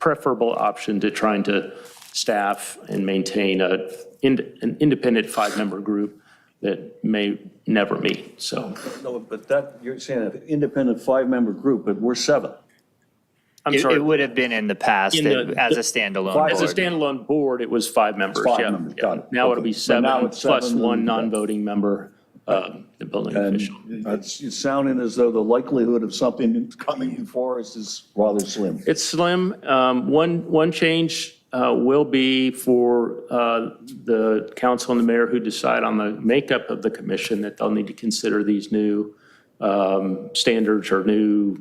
preferable option to trying to staff and maintain an independent 5-member group that may never meet, so. No, but that, you're saying an independent 5-member group, but we're 7. I'm sorry. It would have been in the past In the- as a standalone Five- As a board. standalone board, it was 5 members, 5 yeah. members, Yeah. got it. Now it'll Okay. be So now 7 it's plus 7 1 and- non-voting member, the building official. And it's sounding as though the likelihood of something coming before us is rather slim. It's slim. One change will be for the council and the mayor who decide on the makeup of the commission that they'll need to consider these new standards or new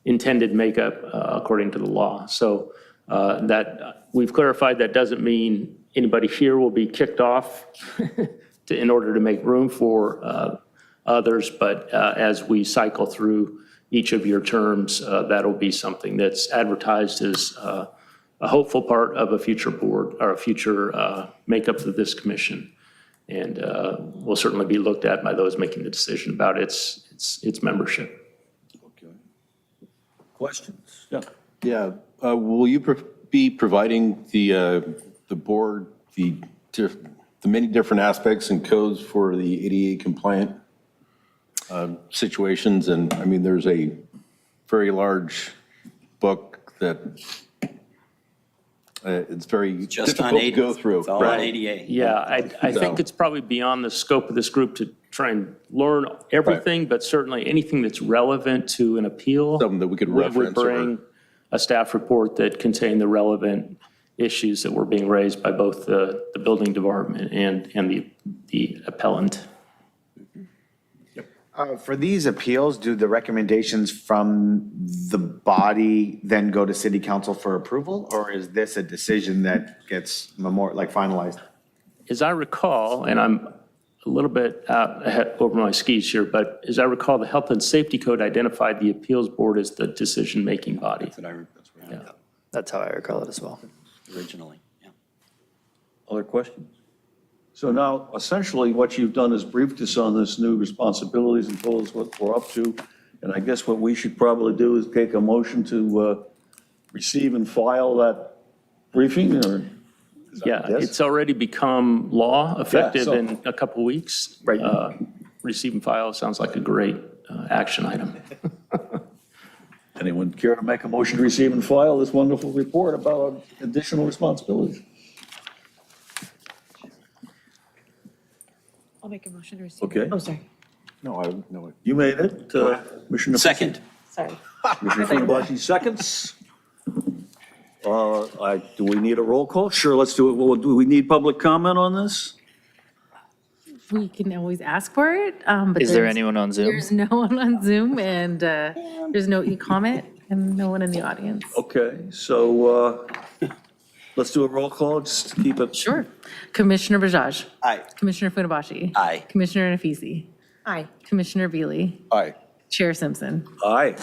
intended makeup according to the law. So that we've clarified that doesn't mean anybody here will be kicked off in order to make room for others, but as we cycle through each of your terms, that'll be something that's advertised as a hopeful part of a future board or a future makeup of this commission. And will certainly be looked at by those making the decision about its membership. Questions? Yeah. Yeah, will you be providing the board the many different aspects and codes for the ADA compliant situations? And I mean, there's a very large book that it's very Just on difficult to 80. go through. It's all on ADA. Yeah, I think it's probably beyond the scope of this group to try and learn everything, but certainly anything that's relevant to an appeal. Something that we could would reference or- bring a staff report that contained the relevant issues that were being raised by both the building department and the appellant. For these appeals, do the recommendations from the body then go to city council for approval? Or is this a decision that gets finalized? As I recall, and I'm a little bit out ahead over my skis here, but as I recall, the Health and Safety Code identified the appeals board as the decision-making body. That's what I Yeah, that's how I recall it as well. originally, yeah. Other questions? So now, essentially, what you've done is briefed us on this new responsibilities and told us what we're up to. And I guess what we should probably do is take a motion to receive and file that briefing, or? is that Yeah, yes? it's already become law, effective so- in a couple weeks. Right. Receive and file sounds like a great action item. Anyone care to make a motion to receive and file this wonderful report about additional responsibilities? I'll make a motion to receive. Okay. Oh, sorry. No, I no. You made it, Commissioner. Second. Sorry. Commissioner Funabashi seconds. Do we need a roll call? Sure, let's do it. Well, do we need public comment on this? We can always ask for it, but Is there there's- anyone on Zoom? There's no one on Zoom, and there's no e-comment, and no one in the audience. Okay, so let's do a roll call, just to keep it. Sure. Commissioner Bajaj. Aye. Commissioner Funabashi. Aye. Commissioner Nafisi. Aye. Commissioner Bealy. Aye. Chair Simpson. Aye.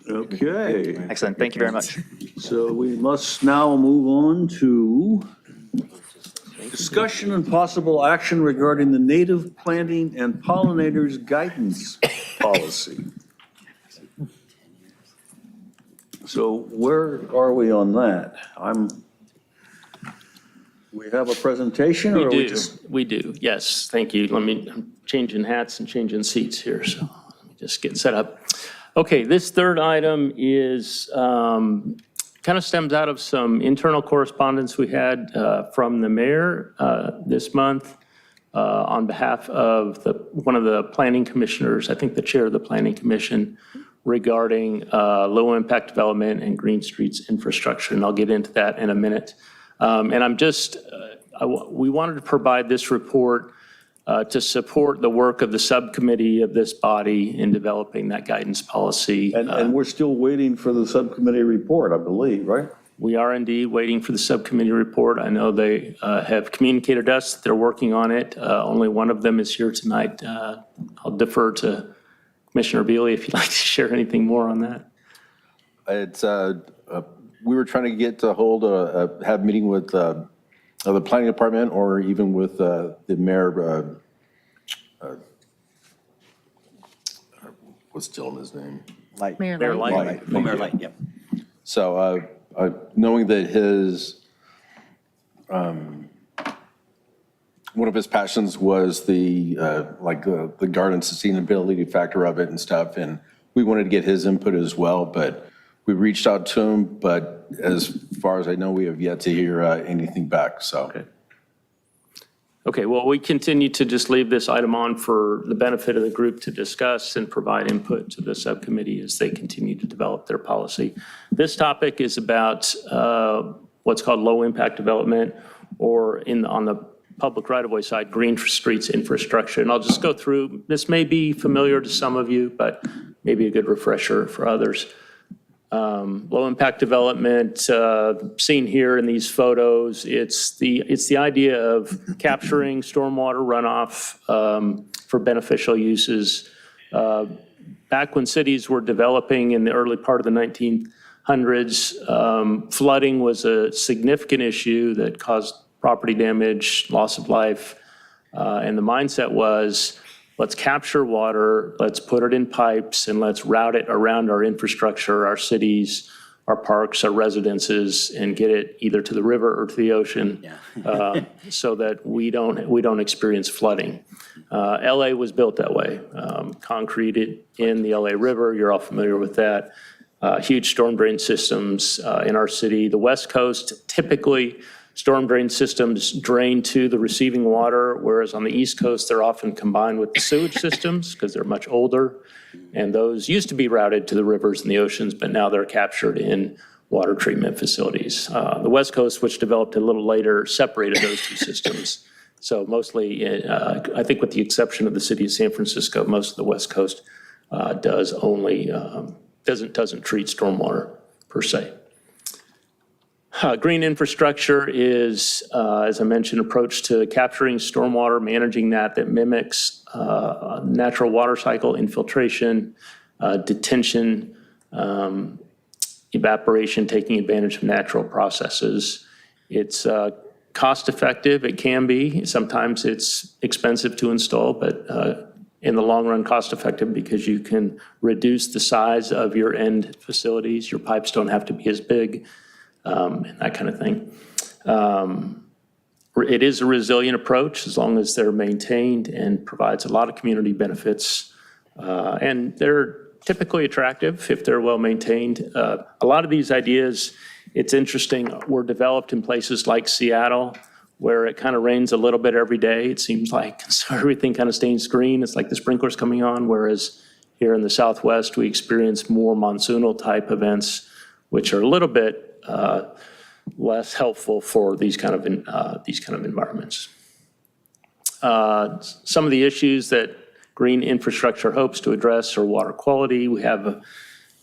Okay, Excellent, thank you very much. so we must now move on to discussion and possible action regarding the native planting and pollinators guidance policy. So where are we on that? We have a presentation, or are we just? We do, yes, thank you. I'm changing hats and changing seats here, so let me just get set up. Okay, this third item is, kind of stems out of some internal correspondence we had from the mayor this month on behalf of one of the planning commissioners, I think the chair of the planning commission, regarding low-impact development and green streets infrastructure, and I'll get into that in a minute. And I'm just, we wanted to provide this report to support the work of the subcommittee of this body in developing that guidance policy. And we're still waiting for the subcommittee report, I believe, right? We are indeed waiting for the subcommittee report. I know they have communicated us that they're working on it. Only one of them is here tonight. I'll defer to Commissioner Bealy if you'd like to share anything more on that. It's, we were trying to get to have a meeting with the planning department or even with the mayor, what's Gentleman's name? Mayor Mayor Light. Light. Mayor Light, yep. So knowing that one of his passions was the garden sustainability factor of it and stuff, and we wanted to get his input as well, but we reached out to him, but as far as I know, we have yet to hear anything back, so. Okay, well, we continue to just leave this item on for the benefit of the group to discuss and provide input to the subcommittee as they continue to develop their policy. This topic is about what's called low-impact development, or on the public right-of-way side, green streets infrastructure. And I'll just go through, this may be familiar to some of you, but maybe a good refresher for others. Low-impact development, seen here in these photos, it's the idea of capturing stormwater runoff for beneficial uses. Back when cities were developing in the early part of the 1900s, flooding was a significant issue that caused property damage, loss of life, and the mindset was, let's capture water, let's put it in pipes, and let's route it around our infrastructure, our cities, our parks, our residences, and get it either to the river or to the ocean, so that we don't experience flooding. LA was built that way. Concreted in the LA River, you're all familiar with that. Huge storm drain systems in our city. The West Coast, typically, storm drain systems drain to the receiving water, whereas on the East Coast, they're often combined with the sewage systems because they're much older. And those used to be routed to the rivers and the oceans, but now they're captured in water treatment facilities. The West Coast, which developed a little later, separated those two systems. So mostly, I think with the exception of the city of San Francisco, most of the West Coast doesn't treat stormwater per se. Green infrastructure is, as I mentioned, approach to capturing stormwater, managing that mimics natural water cycle, infiltration, detention, evaporation, taking advantage of natural processes. It's cost effective, it can be. Sometimes it's expensive to install, but in the long run, cost effective because you can reduce the size of your end facilities. Your pipes don't have to be as big. And that kind of thing. It is a resilient approach as long as they're maintained and provides a lot of community benefits. And they're typically attractive if they're well maintained. A lot of these ideas, it's interesting, were developed in places like Seattle where it kind of rains a little bit every day, it seems like. So everything kind of stays green. It's like the sprinklers coming on, whereas here in the Southwest, we experience more monsoonal type events, which are a little bit less helpful for these kind of environments. Some of the issues that green infrastructure hopes to address are water quality. We have a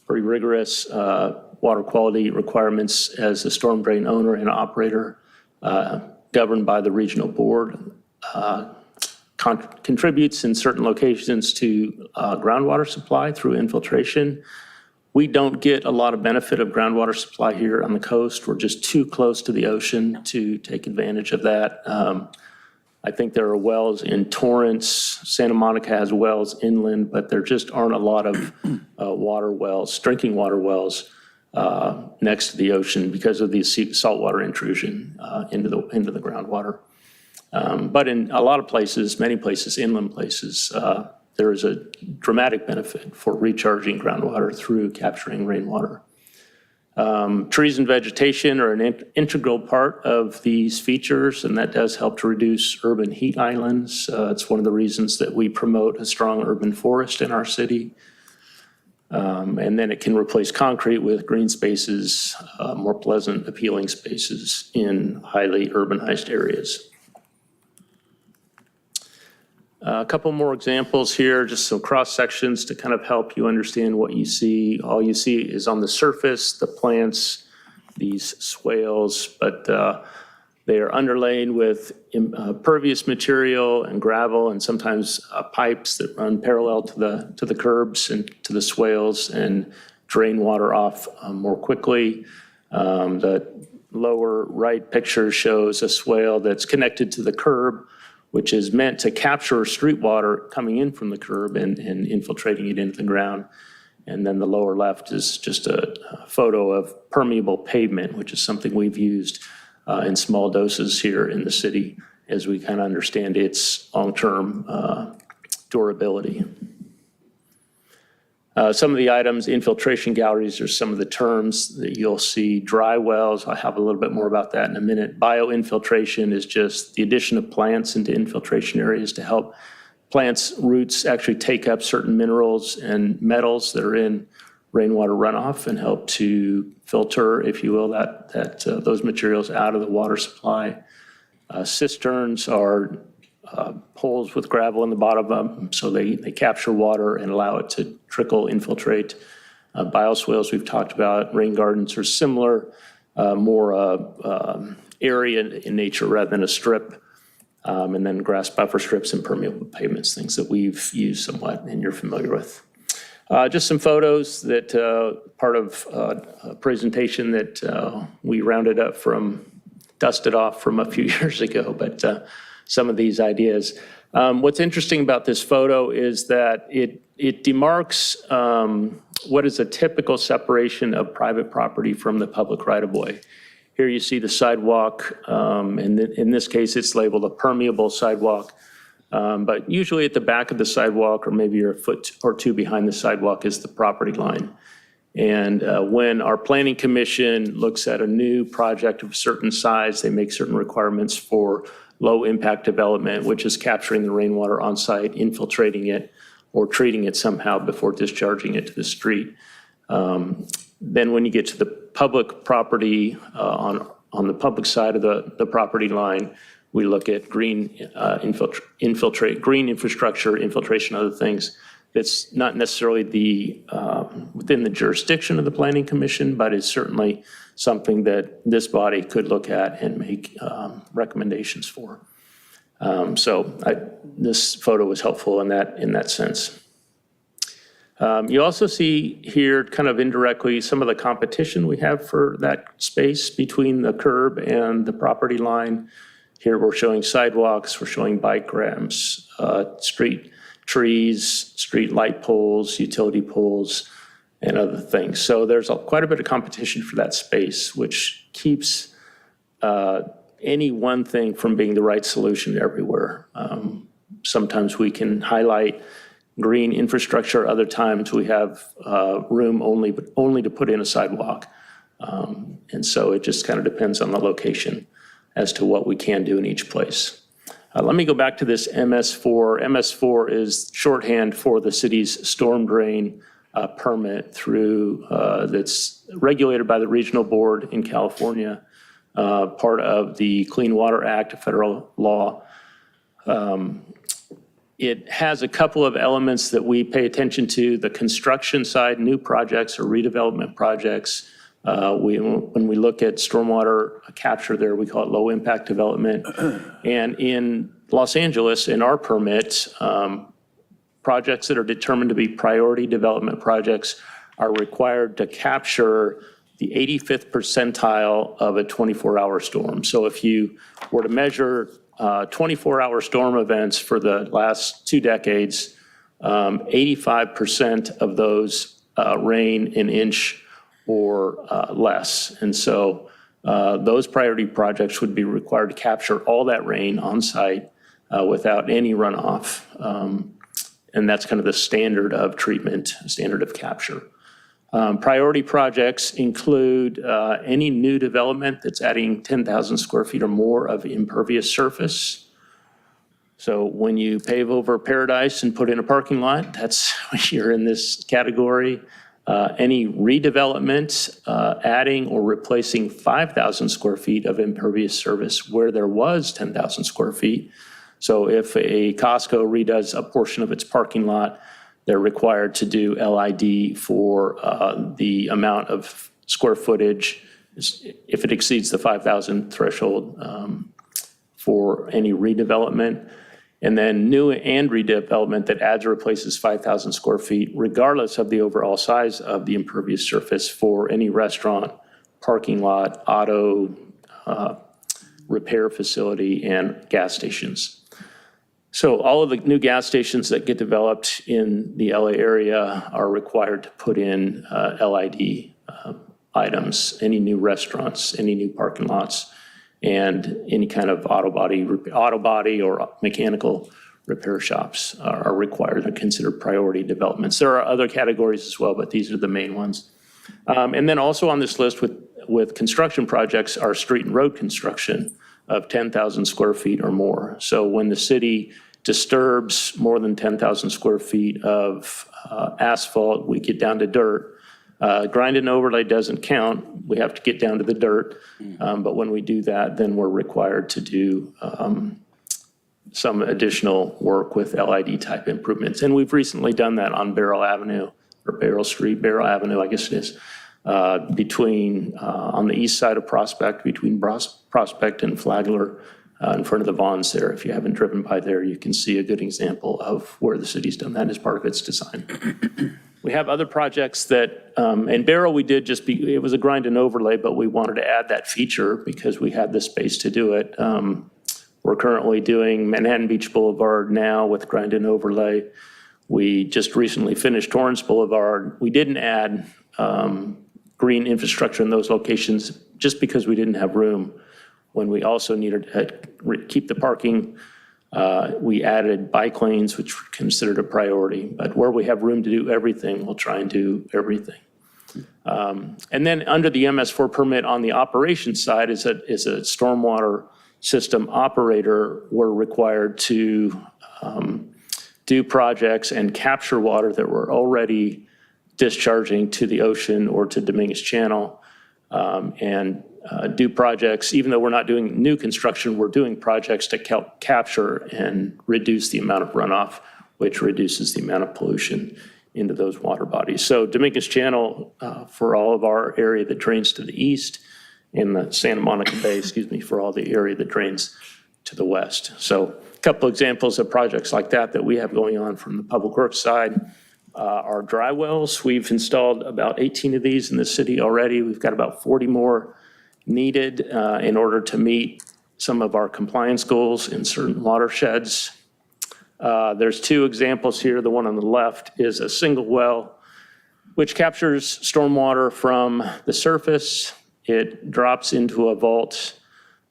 pretty rigorous water quality requirements as a storm drain owner and operator, governed by the regional board. Contributes in certain locations to groundwater supply through infiltration. We don't get a lot of benefit of groundwater supply here on the coast. We're just too close to the ocean to take advantage of that. I think there are wells in Torrance. Santa Monica has wells inland, but there just aren't a lot of water wells, drinking water wells next to the ocean because of the saltwater intrusion into the groundwater. But in a lot of places, many places, inland places, there is a dramatic benefit for recharging groundwater through capturing rainwater. Trees and vegetation are an integral part of these features, and that does help to reduce urban heat islands. It's one of the reasons that we promote a strong urban forest in our city. And then it can replace concrete with green spaces, more pleasant, appealing spaces in highly urbanized areas. A couple more examples here, just some cross sections to kind of help you understand what you see. All you see is on the surface, the plants, these swales, but they are underlain with pervious material and gravel and sometimes pipes that run parallel to the curbs and to the swales and drain water off more quickly. The lower right picture shows a swale that's connected to the curb, which is meant to capture street water coming in from the curb and infiltrating it into the ground. And then the lower left is just a photo of permeable pavement, which is something we've used in small doses here in the city as we kind of understand its long-term durability. Some of the items, infiltration galleries, are some of the terms that you'll see. Dry wells, I'll have a little bit more about that in a minute. Bioinfiltration is just the addition of plants into infiltration areas to help plants' roots actually take up certain minerals and metals that are in rainwater runoff and help to filter, if you will, those materials out of the water supply. Cisterns are holes with gravel in the bottom of them, so they capture water and allow it to trickle, infiltrate. Bioswales we've talked about, rain gardens are similar, more area in nature rather than a strip. And then grass buffer strips and permeable pavements, things that we've used somewhat and you're familiar with. Just some photos that part of a presentation that we rounded up dusted off from a few years ago, but some of these ideas. What's interesting about this photo is that it demarks what is a typical separation of private property from the public right-of-way. Here you see the sidewalk, and in this case, it's labeled a permeable sidewalk. But usually at the back of the sidewalk, or maybe you're a foot or two behind the sidewalk, is the property line. And when our planning commission looks at a new project of a certain size, they make certain requirements for low impact development, which is capturing the rainwater on site, infiltrating it, or treating it somehow before discharging it to the street. Then when you get to the public property, on the public side of the property line, we look at green green infrastructure, infiltration, other things. That's not necessarily within the jurisdiction of the Planning Commission, but it's certainly something that this body could look at and make recommendations for. This photo was helpful in that sense. You also see here kind of indirectly some of the competition we have for that space between the curb and the property line. Here we're showing sidewalks, we're showing bike ramps, street trees, street light poles, utility poles, and other things. So there's quite a bit of competition for that space, which keeps any one thing from being the right solution everywhere. Sometimes we can highlight green infrastructure, other times we have room only to put in a sidewalk. And so it just kind of depends on the location as to what we can do in each place. Let me go back to this MS4. MS4 is shorthand for the city's storm drain permit that's regulated by the regional board in California, part of the Clean Water Act, a federal law. It has a couple of elements that we pay attention to. The construction side, new projects or redevelopment projects. When we look at stormwater capture there, we call it low impact development. And in Los Angeles, in our permit, projects that are determined to be priority development projects are required to capture the 85th percentile of a 24-hour storm. So if you were to measure 24-hour storm events for the last 2 decades, 85% of those rain an inch or less. And so those priority projects would be required to capture all that rain on site without any runoff. And that's kind of the standard of treatment, standard of capture. Priority projects include any new development that's adding 10,000 square feet or more of impervious surface. So when you pave over Paradise and put in a parking lot, that's you're in this category. Any redevelopment, adding or replacing 5,000 square feet of impervious surface where there was 10,000 square feet. So if a Costco redoes a portion of its parking lot, they're required to do LID for the amount of square footage if it exceeds the 5,000 threshold for any redevelopment. And then new and redevelopment that adds or replaces 5,000 square feet, regardless of the overall size of the impervious surface for any restaurant, parking lot, auto repair facility, and gas stations. So all of the new gas stations that get developed in the LA area are required to put in LID items, any new restaurants, any new parking lots, and any kind of auto body or mechanical repair shops are required and considered priority developments. There are other categories as well, but these are the main ones. And then also on this list with construction projects are street and road construction of 10,000 square feet or more. So when the city disturbs more than 10,000 square feet of asphalt, we get down to dirt. Grind and overlay doesn't count. We have to get down to the dirt. But when we do that, then we're required to do some additional work with LID type improvements. And we've recently done that on Barrel Avenue or Barrel Avenue, I guess it is, between, on the east side of Prospect, between Prospect and Flagler, in front of the Vons there. If you haven't driven by there, you can see a good example of where the city's done that as part of its design. We have other projects that, in Barrel, we did it was a grind and overlay, but we wanted to add that feature because we had the space to do it. We're currently doing Manhattan Beach Boulevard now with grind and overlay. We just recently finished Torrance Boulevard. We didn't add green infrastructure in those locations just because we didn't have room. When we also needed to keep the parking, we added bike lanes, which were considered a priority. But where we have room to do everything, we'll try and do everything. And then under the MS4 permit on the operations side is a stormwater system operator. We're required to do projects and capture water that we're already discharging to the ocean or to Dominguez Channel, and do projects. Even though we're not doing new construction, we're doing projects to capture and reduce the amount of runoff, which reduces the amount of pollution into those water bodies. So Dominguez Channel, for all of our area that drains to the east, and the Santa Monica Bay, for all the area that drains to the west. So a couple examples of projects like that we have going on from the public works side. Our dry wells, we've installed about 18 of these in the city already. We've got about 40 more needed in order to meet some of our compliance goals in certain watersheds. There's two examples here. The one on the left is a single well, which captures stormwater from the surface. It drops into a vault.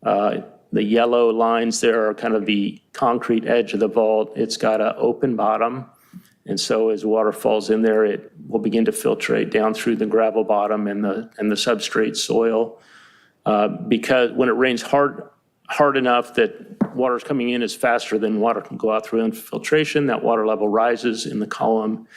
The yellow lines there are kind of the concrete edge of the vault. It's got an open bottom. And so as water falls in there, it will begin to filtrate down through the gravel bottom and the substrate soil. Because when it rains hard enough that water's coming in is faster than water can go out through infiltration, that water level rises in the column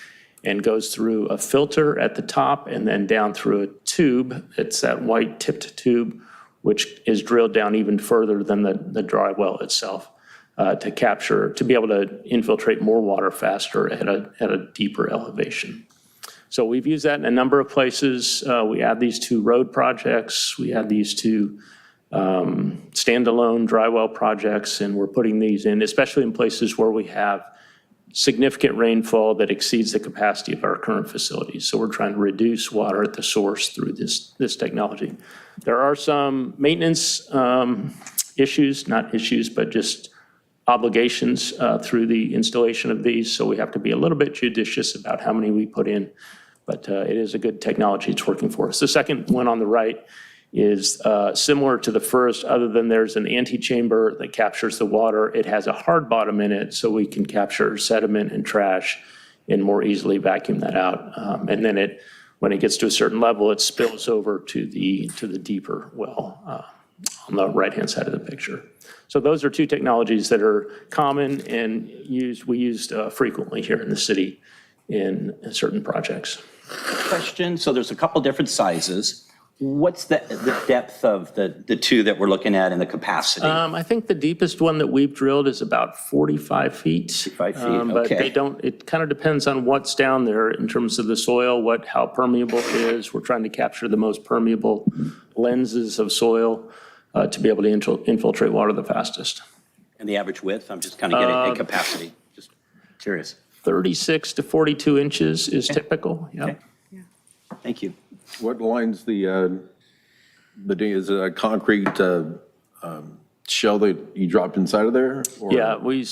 and goes through a filter at the top and then down through a tube. It's that white tipped tube, which is drilled down even further than the dry well itself to be able to infiltrate more water faster at a deeper elevation. So we've used that in a number of places. We add these two road projects. We add these two standalone dry well projects, and we're putting these in, especially in places where we have significant rainfall that exceeds the capacity of our current facilities. So we're trying to reduce water at the source through this technology. There are some maintenance issues, not issues, but just obligations through the installation of these. So we have to be a little bit judicious about how many we put in, but it is a good technology. It's working for us. The second one on the right is similar to the first, other than there's an antechamber that captures the water. It has a hard bottom in it, so we can capture sediment and trash and more easily vacuum that out. And then when it gets to a certain level, it spills over to the deeper well on the right-hand side of the picture. So those are two technologies that are common and we used frequently here in the city in certain projects. Question, so there's a couple different sizes. What's the depth of the two that we're looking at and the capacity? I think the deepest one that we've drilled is about 45 feet. 45 feet, But okay. it kind of depends on what's down there in terms of the soil, how permeable it is. We're trying to capture the most permeable lenses of soil to be able to infiltrate water the fastest. And the average width? I'm just kind of getting a capacity, just curious. 36 to 42 inches is typical, yeah. Okay. Thank you. What lines is it a concrete shell that you drop inside of there? Or? Yeah, we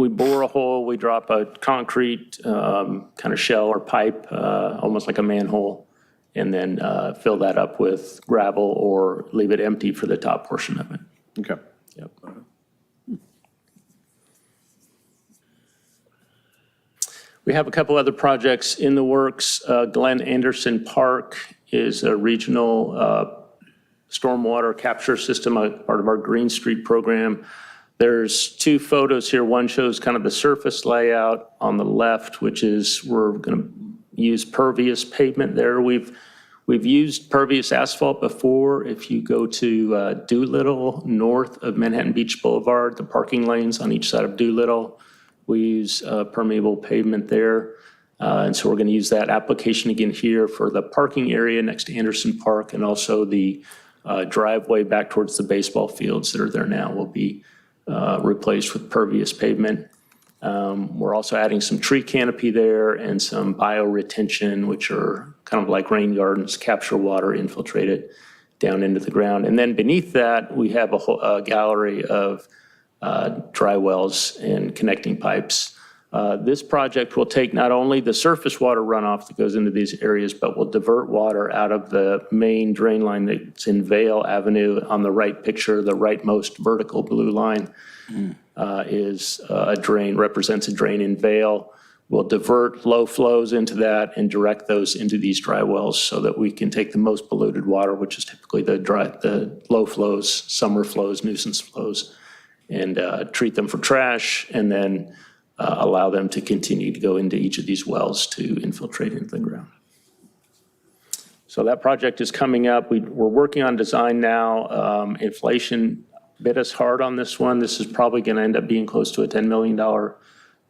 bore a hole, we drop a concrete kind of shell or pipe, almost like a manhole, and then fill that up with gravel or leave it empty for the top portion of it. Okay. Yep. We have a couple other projects in the works. Glen Anderson Park is a regional stormwater capture system, a part of our Green Street program. There's two photos here. One shows kind of the surface layout on the left, which is we're going to use pervious pavement there. We've used pervious asphalt before. If you go to Doolittle, north of Manhattan Beach Boulevard, the parking lanes on each side of Doolittle, we use permeable pavement there. And so we're going to use that application again here for the parking area next to Anderson Park, and also the driveway back towards the baseball fields that are there now will be replaced with pervious pavement. We're also adding some tree canopy there and some bioretention, which are kind of like rain gardens, capture water, infiltrate it down into the ground. And then beneath that, we have a gallery of dry wells and connecting pipes. This project will take not only the surface water runoff that goes into these areas, but will divert water out of the main drain line that's in Vale Avenue on the right picture. The rightmost vertical blue line is a drain, represents a drain in Vale. We'll divert low flows into that and direct those into these dry wells so that we can take the most polluted water, which is typically the low flows, summer flows, nuisance flows, and treat them for trash, and then allow them to continue to go into each of these wells to infiltrate into the ground. So that project is coming up. We're working on design now. Inflation bit us hard on this one. This is probably going to end up being close to a $10 million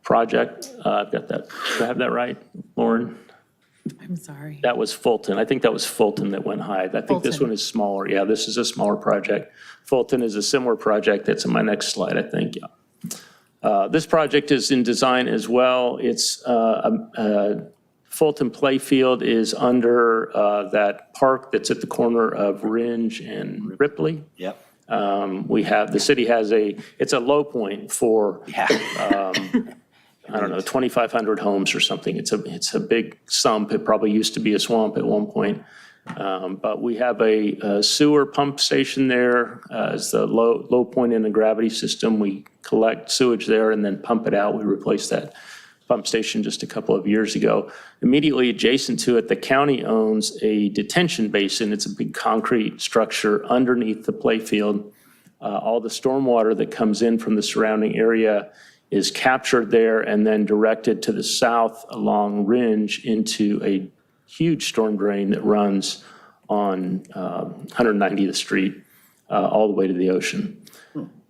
project. I've got that. Do I have that right, Lauren? I'm sorry. That was Fulton. I think that was Fulton that went high. I think this Fulton. one is smaller. Yeah, this is a smaller project. Fulton is a similar project that's in my next slide, I think. Yeah. This project is in design as well. It's Fulton Playfield is under that park that's at the corner of Ringe and Ripley. Yep. We have, the city has it's a low point for, I don't know, 2,500 homes or something. It's a big sump. It probably used to be a swamp at one point. But we have a sewer pump station there as the low point in the gravity system. We collect sewage there and then pump it out. We replaced that pump station just a couple of years ago. Immediately adjacent to it, the county owns a detention basin. It's a big concrete structure underneath the playfield. All the stormwater that comes in from the surrounding area is captured there and then directed to the south along Ringe into a huge storm drain that runs on 190th Street all the way to the ocean.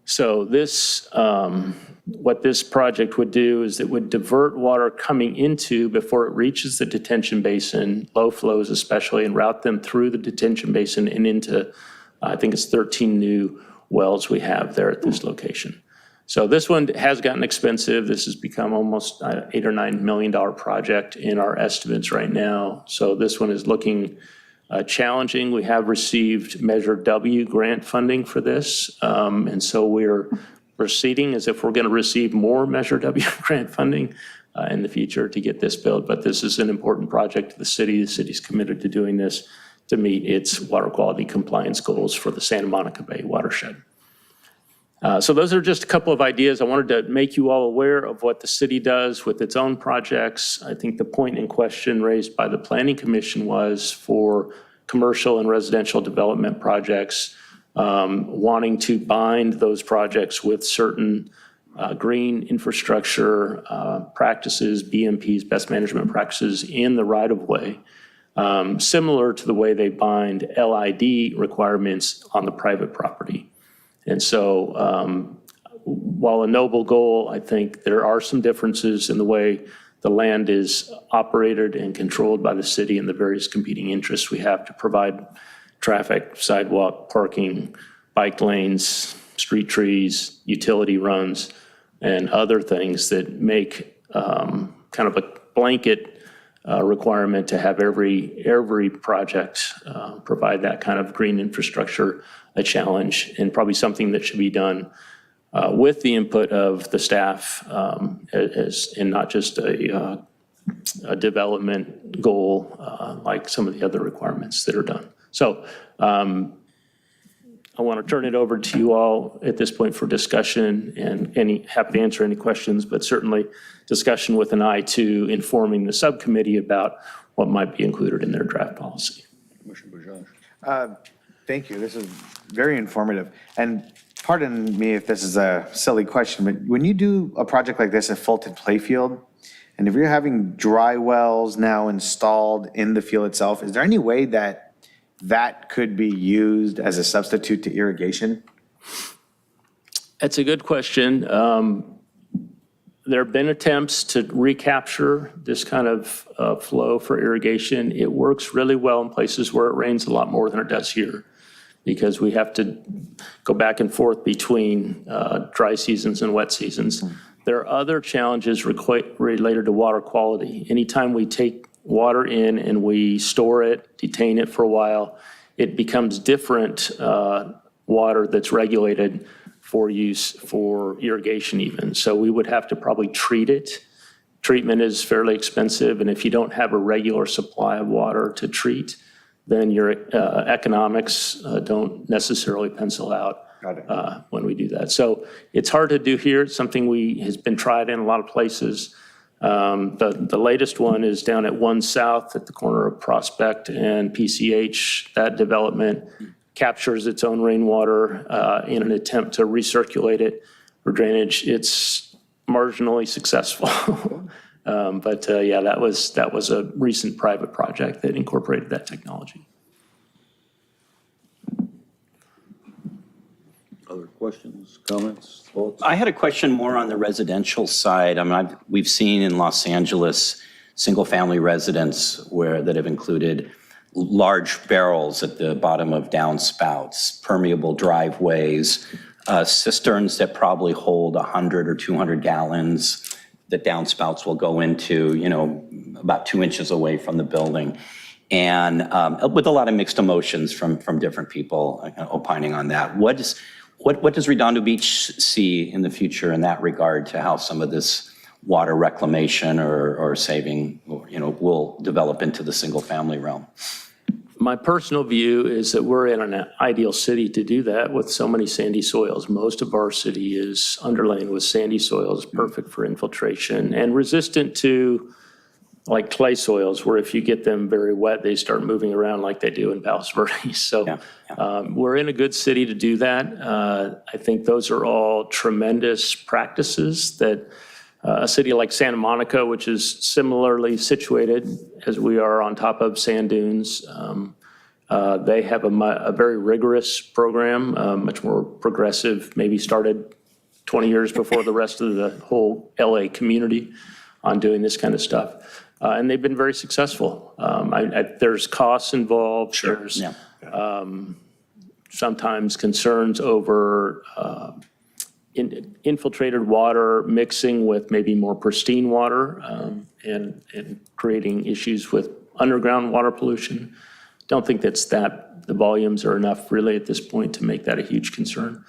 So this, what this project would do is it would divert water coming into before it reaches the detention basin, low flows especially, and route them through the detention basin and into, I think it's 13 new wells we have there at this location. So this one has gotten expensive. This has become almost $8 or $9 million project in our estimates right now. So this one is looking challenging. We have received Measure W grant funding for this. And so we're proceeding as if we're going to receive more Measure W grant funding in the future to get this built. But this is an important project to the city. The city's committed to doing this to meet its water quality compliance goals for the Santa Monica Bay watershed. So those are just a couple of ideas. I wanted to make you all aware of what the city does with its own projects. I think the point in question raised by the Planning Commission was for commercial and residential development projects, wanting to bind those projects with certain green infrastructure practices, BMPs, best management practices in the right-of-way, similar to the way they bind LID requirements on the private property. And so while a noble goal, I think there are some differences in the way the land is operated and controlled by the city and the various competing interests we have to provide traffic, sidewalk, parking, bike lanes, street trees, utility runs, and other things that make kind of a blanket requirement to have every project provide that kind of green infrastructure a challenge, and probably something that should be done with the input of the staff and not just a development goal like some of the other requirements that are done. So I want to turn it over to you all at this point for discussion, and happy to answer any questions, but certainly discussion with an eye to informing the subcommittee about what might be included in their draft policy. Thank you. This is very informative. And pardon me if this is a silly question, but when you do a project like this at Fulton Playfield, and if you're having dry wells now installed in the field itself, is there any way that that could be used as a substitute to irrigation? That's a good question. There have been attempts to recapture this kind of flow for irrigation. It works really well in places where it rains a lot more than it does here, because we have to go back and forth between dry seasons and wet seasons. There are other challenges related to water quality. Anytime we take water in and we store it, detain it for a while, it becomes different water that's regulated for use for irrigation even. So we would have to probably treat it. Treatment is fairly expensive, and if you don't have a regular supply of water to treat, then your economics don't necessarily pencil out when we do that. So it's hard to do here. It's something has been tried in a lot of places. The latest one is down at 1 South at the corner of Prospect and PCH. That development captures its own rainwater in an attempt to recirculate it for drainage. It's marginally successful. Yeah, that was a recent private project that incorporated that technology. Other questions, comments, thoughts? I had a question more on the residential side. I mean, we've seen in Los Angeles, single-family residents that have included large barrels at the bottom of downspouts, permeable driveways, cisterns that probably hold 100 or 200 gallons that downspouts will go into, about 2 inches away from the building. And with a lot of mixed emotions from different people opining on that. What does Redondo Beach see in the future in that regard to how some of this water reclamation or saving, will develop into the single family realm? My personal view is that we're in an ideal city to do that with so many sandy soils. Most of our city is underlain with sandy soils, perfect for infiltration and resistant to like clay soils, where if you get them very wet, they start moving around like they do in Palos Verdes. So we're in a good city to do that. I think those are all tremendous practices that a city like Santa Monica, which is similarly situated as we are on top of sand dunes, they have a very rigorous program, much more progressive, maybe started 20 years before the rest of the whole LA community on doing this kind of stuff. And they've been very successful. There's costs involved. Sure. There's sometimes concerns over infiltrated water mixing with maybe more pristine water and creating issues with underground water pollution. Don't think the volumes are enough really at this point to make that a huge concern.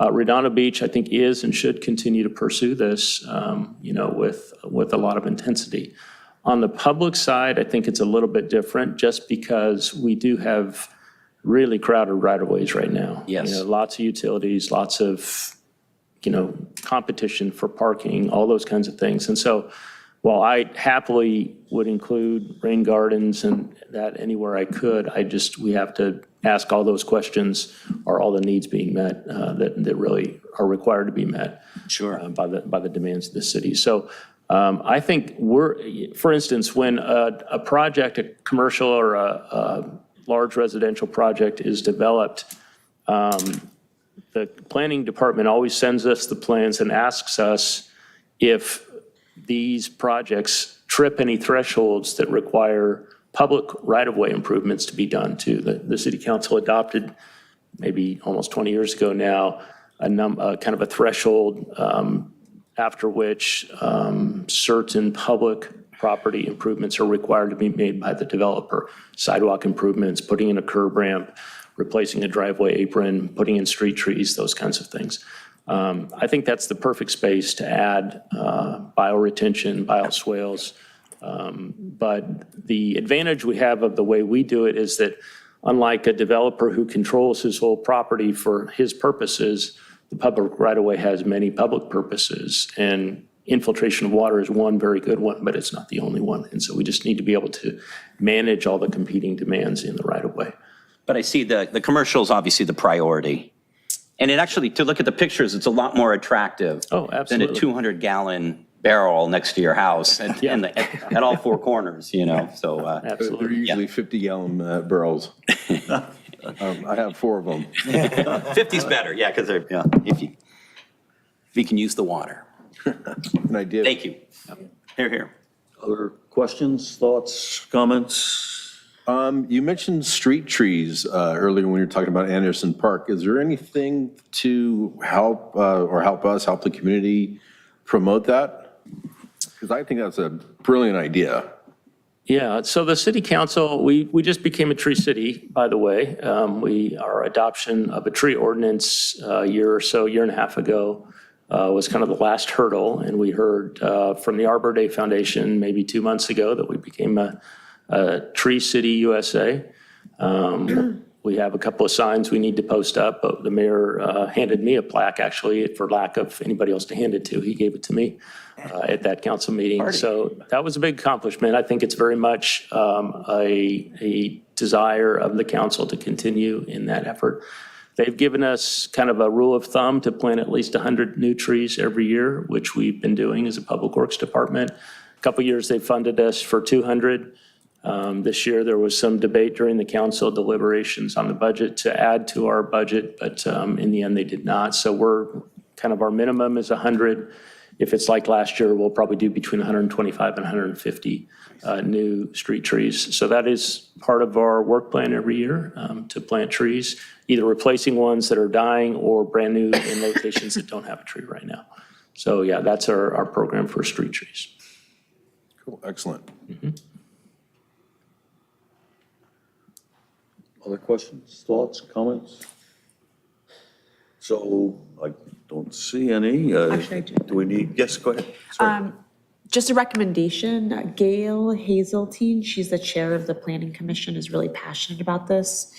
Redondo Beach, I think, is and should continue to pursue this, with a lot of intensity. On the public side, I think it's a little bit different just because we do have really crowded right-of-ways right now. Yes. Lots of utilities, lots of competition for parking, all those kinds of things. And so while I happily would include rain gardens and that anywhere I could, we have to ask all those questions. Are all the needs being met that really are required to be met? Sure. By the demands of the city. So I think for instance, when a project, a commercial or a large residential project is developed, the planning department always sends us the plans and asks us if these projects trip any thresholds that require public right-of-way improvements to be done too. The city council adopted maybe almost 20 years ago now, kind of a threshold after which certain public property improvements are required to be made by the developer. Sidewalk improvements, putting in a curb ramp, replacing a driveway apron, putting in street trees, those kinds of things. I think that's the perfect space to add bioretention, bioswales. But the advantage we have of the way we do it is that unlike a developer who controls his whole property for his purposes, the public right-of-way has many public purposes. And infiltration of water is one very good one, but it's not the only one. And so we just need to be able to manage all the competing demands in the right-of-way. But I see the commercial is obviously the priority. And it actually, to look at the pictures, it's a lot more attractive Oh, than a absolutely. 200-gallon barrel next to your house at all four corners, so. Absolutely. They're usually 50-gallon barrels. I have 4 of them. 50's better, because if you can use the water. An idea. Thank you. Here, here. Other questions, thoughts, comments? You mentioned street trees earlier when you were talking about Anderson Park. Is there anything to help help the community promote that? Because I think that's a brilliant idea. Yeah, so the city council, we just became a tree city, by the way. Our adoption of a tree ordinance a year and a half ago was kind of the last hurdle. And we heard from the Arbor Day Foundation maybe 2 months ago that we became a Tree City USA. We have a couple of signs we need to post up, but the mayor handed me a plaque, actually, for lack of anybody else to hand it to. He gave it to me at that council meeting. So that was a big accomplishment. I think it's very much a desire of the council to continue in that effort. They've given us kind of a rule of thumb to plant at least 100 new trees every year, which we've been doing as a public works department. A couple of years they funded us for 200. This year, there was some debate during the council deliberations on the budget to add to our budget, but in the end, they did not. So our minimum is 100. If it's like last year, we'll probably do between 125 and 150 new street trees. So that is part of our work plan every year, to plant trees, either replacing ones that are dying or brand new in locations that don't have a tree right now. So yeah, that's our program for street trees. Cool, excellent. Other questions, thoughts, comments? So I don't see any. Actually, I do. Do we need, yes, go ahead. Sorry. Just a recommendation, Gail Hazeltine, she's the chair of the Planning Commission, is really passionate about this.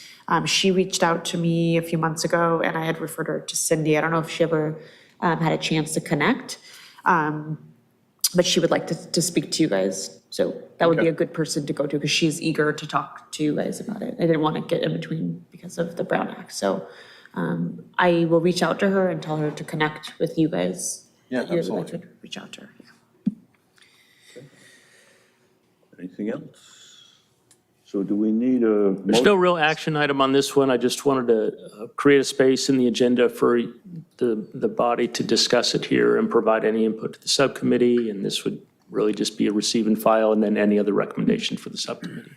She reached out to me a few months ago and I had referred her to Cindy. I don't know if she ever had a chance to connect, but she would like to speak to you guys. So that would be a good person to go to because she's eager to talk to you guys about it. I didn't want to get in between because of the Brown Act. So I will reach out to her and tell her to connect with you guys. Yeah, If you'd like absolutely. to reach out to her. Anything else? So do we need a? There's no real action item on this one. I just wanted to create a space in the agenda for the body to discuss it here and provide any input to the subcommittee. And this would really just be a receive and file and then any other recommendation for the subcommittee.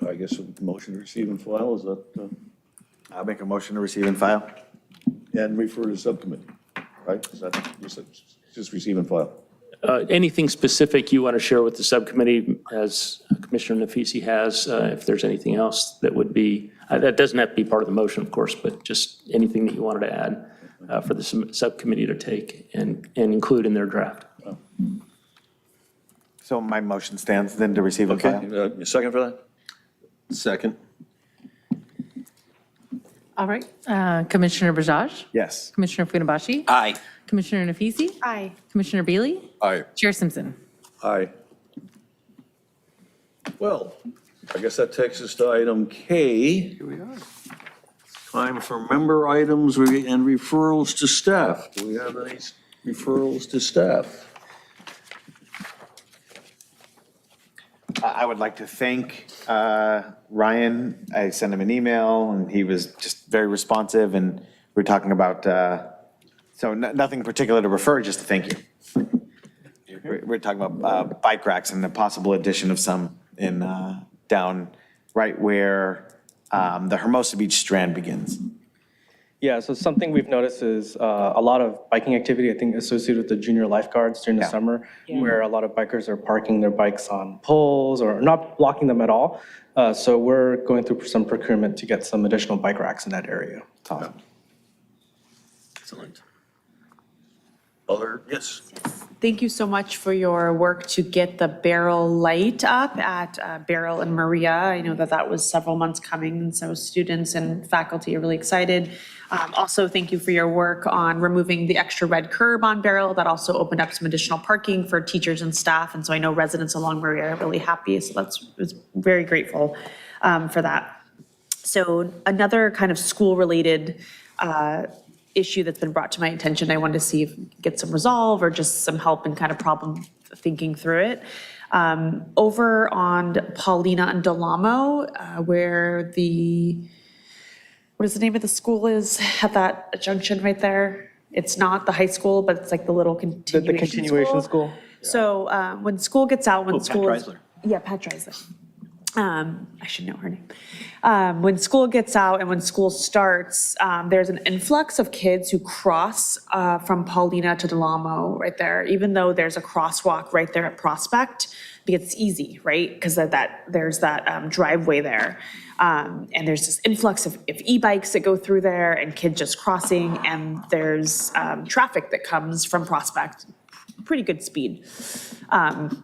I guess a motion to receive and file, is that, I'll make a motion to receive and file. and refer to subcommittee, right? Is that, just receive and file? Anything specific you want to share with the subcommittee, as Commissioner Nafisi has, if there's anything else that would be, that doesn't have to be part of the motion, of course, but just anything that you wanted to add for the subcommittee to take and include in their draft. So my motion stands then to receive and file. Okay, a second for that? Second. All right, Commissioner Bajaj, Yes. Commissioner Funabashi, Aye. Commissioner Nafisi, Aye. Commissioner Bealy, Aye. Chair Simpson. Aye. Well, I guess that takes us to item K. Here we are. Time for member items and referrals to staff. Do we have any referrals to staff? I would like to thank Ryan. I sent him an email and he was just very responsive and we're talking about, so nothing particular to refer, just to thank you. We're talking about bike racks and the possible addition of some in down right where the Hermosa Beach Strand begins. Yeah, so something we've noticed is a lot of biking activity, I think, associated with the junior lifeguards during the Yeah. summer, where a lot of bikers are parking their bikes on poles or not blocking them at all. So we're going through some procurement to get some additional bike racks in that area. Awesome. Excellent. Other, yes. Thank you so much for your work to get the barrel light up at Barrel and Maria. I know that was several months coming, and so students and faculty are really excited. Also, thank you for your work on removing the extra red curb on Barrel. That also opened up some additional parking for teachers and staff, and so I know residents along Maria are really happy, so was very grateful for that. So another kind of school-related issue that's been brought to my attention, I wanted to see if we could get some resolve or just some help in kind of problem thinking through it. Over on Paulina and Delamo, where what is the name of the school is at that junction right there? It's not the high school, but it's like the little continuation The continuation school? So when school gets out, when school is. Dreisler. Yeah, Pat Dreisler. I should know her name. When school gets out and when school starts, there's an influx of kids who cross from Paulina to Delamo right there, even though there's a crosswalk right there at Prospect, because it's easy, right? Because there's that driveway there. And there's this influx of e-bikes that go through there and kids just crossing, and there's traffic that comes from Prospect, pretty good speed.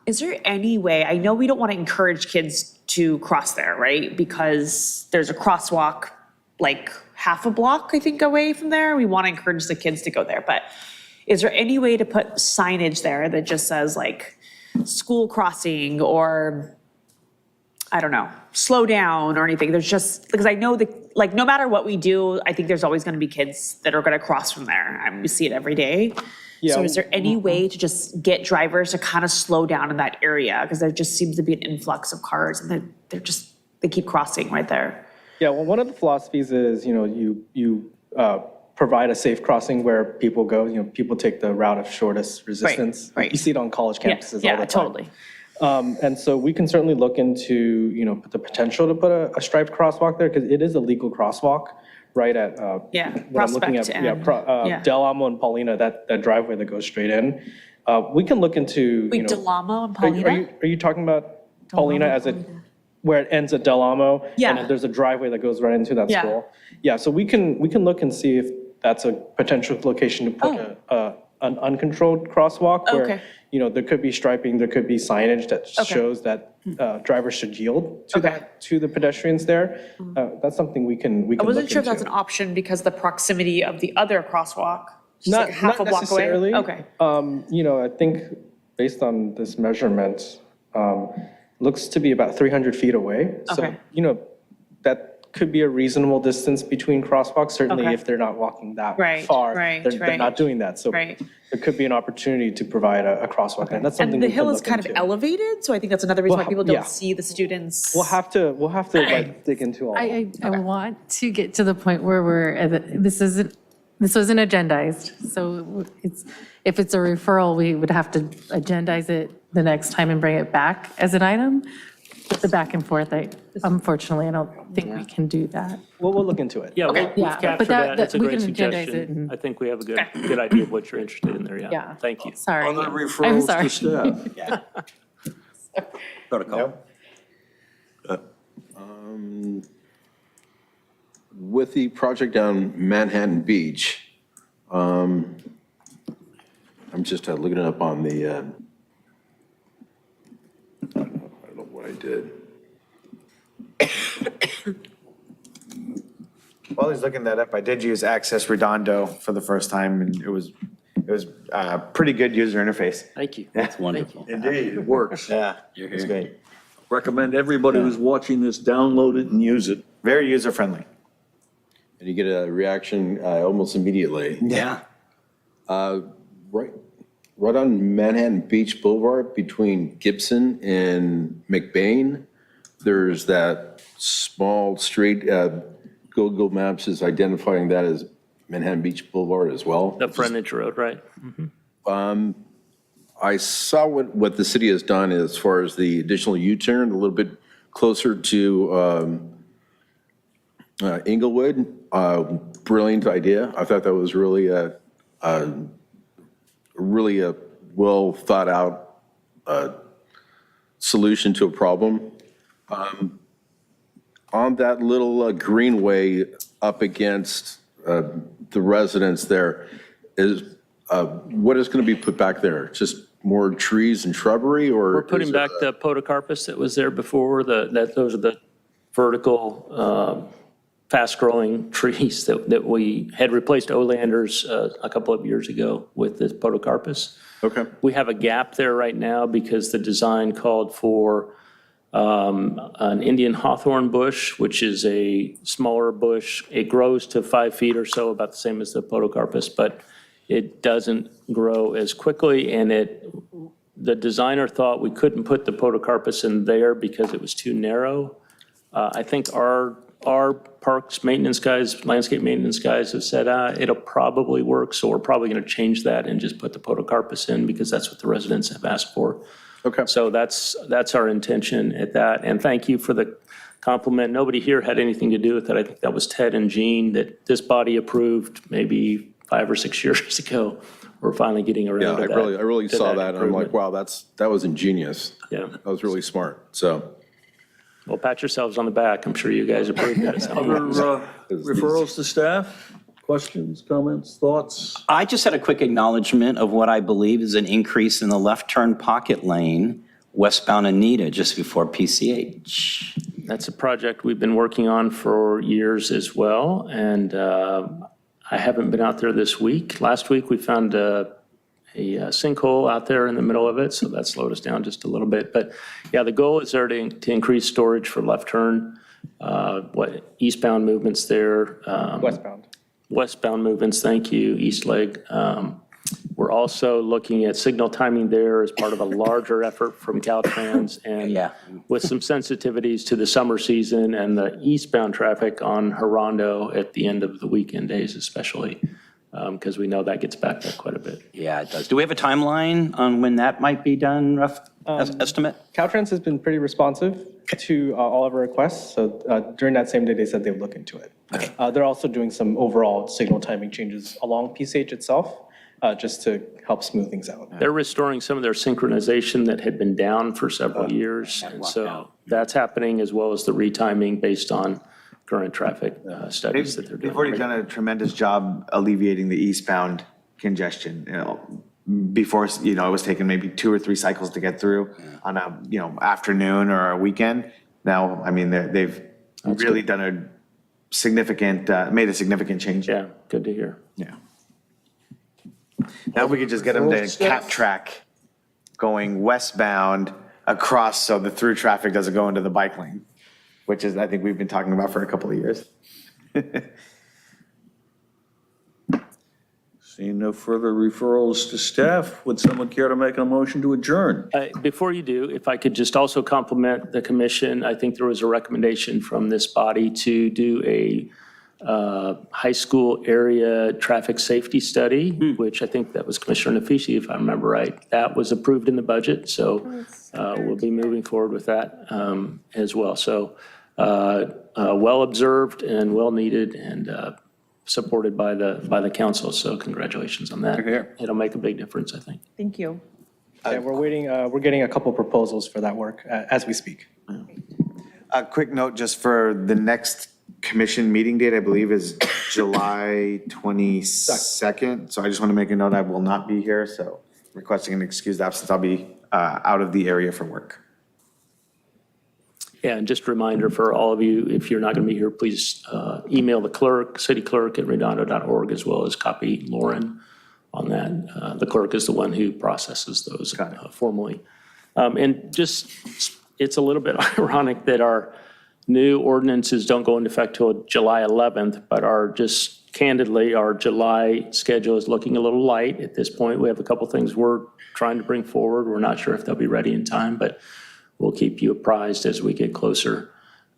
Is there any way, I know we don't want to encourage kids to cross there, right? Because there's a crosswalk like half a block, I think, away from there. We want to encourage the kids to go there, but is there any way to put signage there that just says like school crossing or, I don't know, slow down or anything? There's just, because I know that, like, no matter what we do, I think there's always going to be kids that are going to cross from there. We see it every day. So is there any way to just get drivers to kind of slow down in that area? Because there just seems to be an influx of cars and they keep crossing right there. Yeah, well, one of the philosophies is, you provide a safe crossing where people go, people take the route of shortest resistance. right. You see it on college campuses all the time. Yeah, totally. And so we can certainly look into, the potential to put a striped crosswalk there, because it is a legal crosswalk right at, what I'm looking at, Prospect Del Amo and Paulina, that driveway that goes straight in. We can look into, Wait, Delamo and are Paulina? you talking about Paulina as it, where it ends at Del Amo? Yeah. And then there's a driveway that goes right into that Yeah. school. Yeah, so we can look and see if that's a potential location to put an uncontrolled crosswalk where, Okay. there could be striping, there could be signage that Okay. shows that drivers should yield to Okay. to the pedestrians there. That's something we can I wasn't look sure if that's an into. option because the proximity of the other crosswalk, just Not like half a not block away. necessarily. Okay. I think based on this measurement, looks to be about 300 feet away. So, Okay. that could be a reasonable distance between crosswalks, certainly Okay. if they're not walking that Right, far. right, They're right. not doing that. So Right. there could be an opportunity to provide a crosswalk there. And that's something And the we can hill is look kind of into. elevated, so I think that's another reason why people yeah. don't see the students. We'll have to like dig into all that. I want to get to the point where this wasn't agendized. So if it's a referral, we would have to agendize it the next time and bring it back as an item. But the back and forth, unfortunately, I don't think we can do that. We'll look into it. Yeah, we've Yeah, but captured that- that. It's a we great can agendize it suggestion. and- I think we have a good idea of what you're interested in there, Yeah. yeah. Thank you. Sorry. Other I'm referrals sorry. to staff? Got a couple? With the project down Manhattan Beach, I'm just looking it up on the, I don't know what I did. While he's looking that up, I did use Access Redondo for the first time, and it was pretty good user interface. Thank you. That's wonderful. Indeed, it works. Yeah, You're it's here. great. Recommend everybody who's watching this download it and use it. Very user friendly. And you get a reaction almost immediately. Yeah. Right on Manhattan Beach Boulevard between Gibson and McBain, there's that small street, Google Maps is identifying that as Manhattan Beach Boulevard as well. The frontage road, right? I saw what the city has done as far as the additional U-turn, a little bit closer to Inglewood. Brilliant idea. I thought that was really a well thought out solution to a problem. On that little greenway up against the residents there is, what is going to be put back there? Just more trees and shrubbery, or? We're putting is it back the podocarpus that was there before, those are the vertical, fast-growing trees that we had replaced Olanders a couple of years ago with this podocarpus. Okay. We have a gap there right now because the design called for an Indian hawthorn bush, which is a smaller bush. It grows to 5 feet or so, about the same as the podocarpus, but it doesn't grow as quickly. And the designer thought we couldn't put the podocarpus in there because it was too narrow. I think our our parks maintenance guys, landscape maintenance guys have said, it'll probably work, so we're probably going to change that and just put the podocarpus in because that's what the residents have asked for. Okay. So that's our intention at that. And thank you for the compliment. Nobody here had anything to do with it. I think that was Ted and Jean that this body approved maybe 5 or 6 years ago. We're finally getting Yeah, around to that. I really to saw that, and I'm like, improvement. wow, that was ingenious. Yeah. That was really smart, so. Well, pat yourselves on the back. I'm sure you guys approved that. Other referrals to staff? Questions, comments, thoughts? I just had a quick acknowledgement of what I believe is an increase in the left turn pocket lane westbound Anita just before PCH. That's a project we've been working on for years as well, and I haven't been out there this week. Last week, we found a sinkhole out there in the middle of it, so that slowed us down just a little bit. But yeah, the goal is there to increase storage for left turn, eastbound movements there. Westbound movements, thank you, east leg. We're also looking at signal timing there as part of a larger effort from Caltrans and Yeah. with some sensitivities to the summer season and the eastbound traffic on Redondo at the end of the weekend days especially, because we know that gets backed up quite a bit. Yeah, it does. Do we have a timeline on when that might be done, rough estimate? Caltrans has been pretty responsive to all of our requests, so during that same day, they said they would look into it. They're also doing some overall signal timing changes along PCH itself, just to help smooth things out. They're restoring some of their synchronization that had been down for several years, and so that's happening as well as the retiming based on current traffic studies that they're doing. They've already done a tremendous job alleviating the eastbound congestion. Before, it was taking maybe 2 or 3 cycles to get through on a, afternoon or a weekend. Now, I mean, they've really done a significant, made a significant change. Yeah, good to hear. Yeah. Now we could just get them to cat track going westbound across so the through traffic doesn't go into the bike lane, which is, I think we've been talking about for a couple of years. Seeing no further referrals to staff, would someone care to make a motion to adjourn? Before you do, if I could just also compliment the commission, I think there was a recommendation from this body to do a high school area traffic safety study, which I think that was Commissioner Nafishi, if I remember right. That was approved in the budget, so we'll be moving forward with that as well. So well observed and well needed and supported by the council, so congratulations on that. It'll make a big difference, I think. Thank you. Yeah, we're getting a couple proposals for that work as we speak. A quick note just for the next commission meeting date, I believe is July 22nd. So I just want to make a note, I will not be here, so requesting an excused absence. I'll be out of the area for work. Yeah, and just a reminder for all of you, if you're not going to be here, please email the clerk, city clerk at redondo.org, as well as copy Lauren on that. The clerk is the one who processes those formally. And just, it's a little bit ironic that our new ordinances don't go into effect till July 11th, but candidly, our July schedule is looking a little light at this point. We have a couple things we're trying to bring forward. We're not sure if they'll be ready in time, but we'll keep you apprised as we get closer.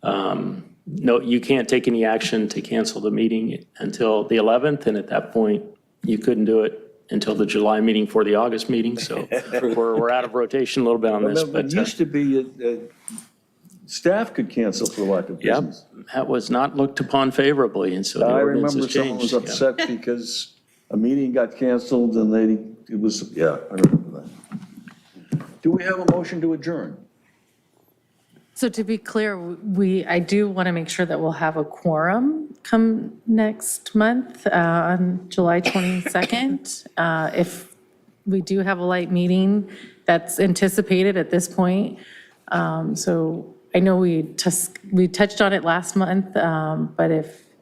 No, you can't take any action to cancel the meeting until the 11th, and at that point, you couldn't do it until the July meeting for the August meeting, so we're out of rotation a little bit on this. It used to be staff could cancel for lack of Yep, business. that was not looked upon favorably, and so the I ordinance remember has someone was changed. Yeah. upset because a meeting got canceled and I remember that. Do we have a motion to adjourn? So to be clear, I do want to make sure that we'll have a quorum come next month on July 22nd. If we do have a light meeting, that's anticipated at this point. So I know we touched on it last month, but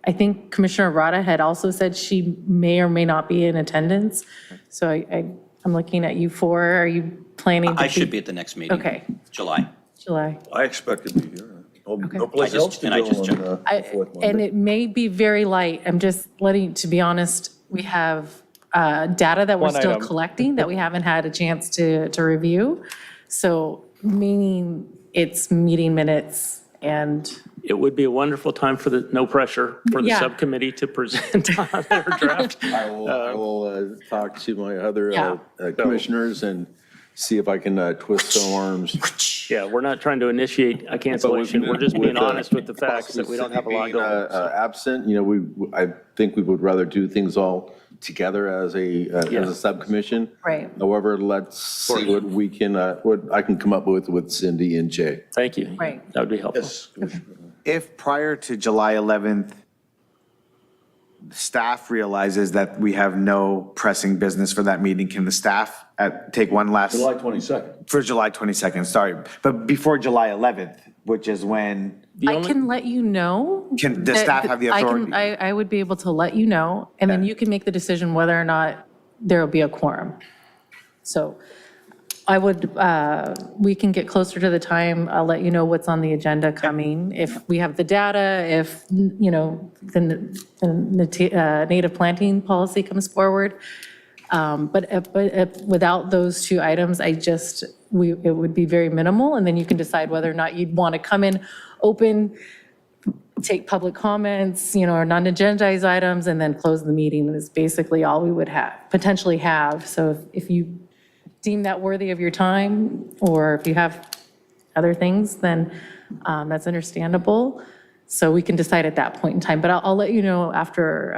I think Commissioner Rada had also said she may or may not be in attendance. So I'm looking at you four. Are you planning to I should be at the next meeting. Okay. July. July? I expect to be here. No place I just- else to and I go just on jumped. the fourth And Monday. it may be very light. I'm just to be honest, we have data that we're One still item. collecting that we haven't had a chance to review. So meaning it's meeting minutes And It would be a wonderful time for no pressure, for the Yeah. subcommittee to present on their draft. I will talk to my other Yeah. commissioners and see if I can twist some arms. Yeah, we're not trying to initiate a cancellation. We're just being honest with the facts that we don't have a lot Being, going. so. Absent, I think we would rather do things all together as a subcommission. Right. However, let's see what we can, what I can come up with Cindy and Jay. Thank you. Right. That would be helpful. If prior to July 11th, staff realizes that we have no pressing business for that meeting, can the staff take one last? July 22nd. For July 22nd, sorry. But before July 11th, which is when, I can let you know. Can the that- staff have the authority? I would be able to let you know, and then you can make the decision whether or not there will be a quorum. So I would, we can get closer to the time. I'll let you know what's on the agenda coming. If we have the data, if, the native planting policy comes forward. But without those two items, it would be very minimal, and then you can decide whether or not you'd want to come in, open, take public comments, or non-agendized items, and then close the meeting is basically all we would potentially have. So if you deem that worthy of your time, or if you have other things, then that's understandable. So we can decide at that point in time, but I'll let you know after,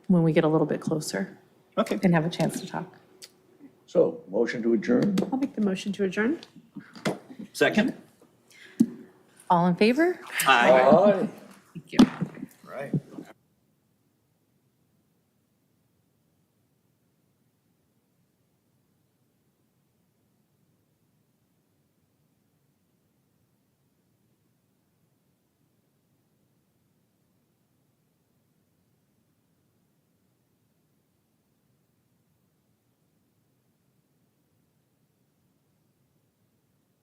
when we get a little bit closer. Okay. And have a chance to talk. So, motion to adjourn? I'll make the motion to adjourn. Second? All in favor? Aye. Aye.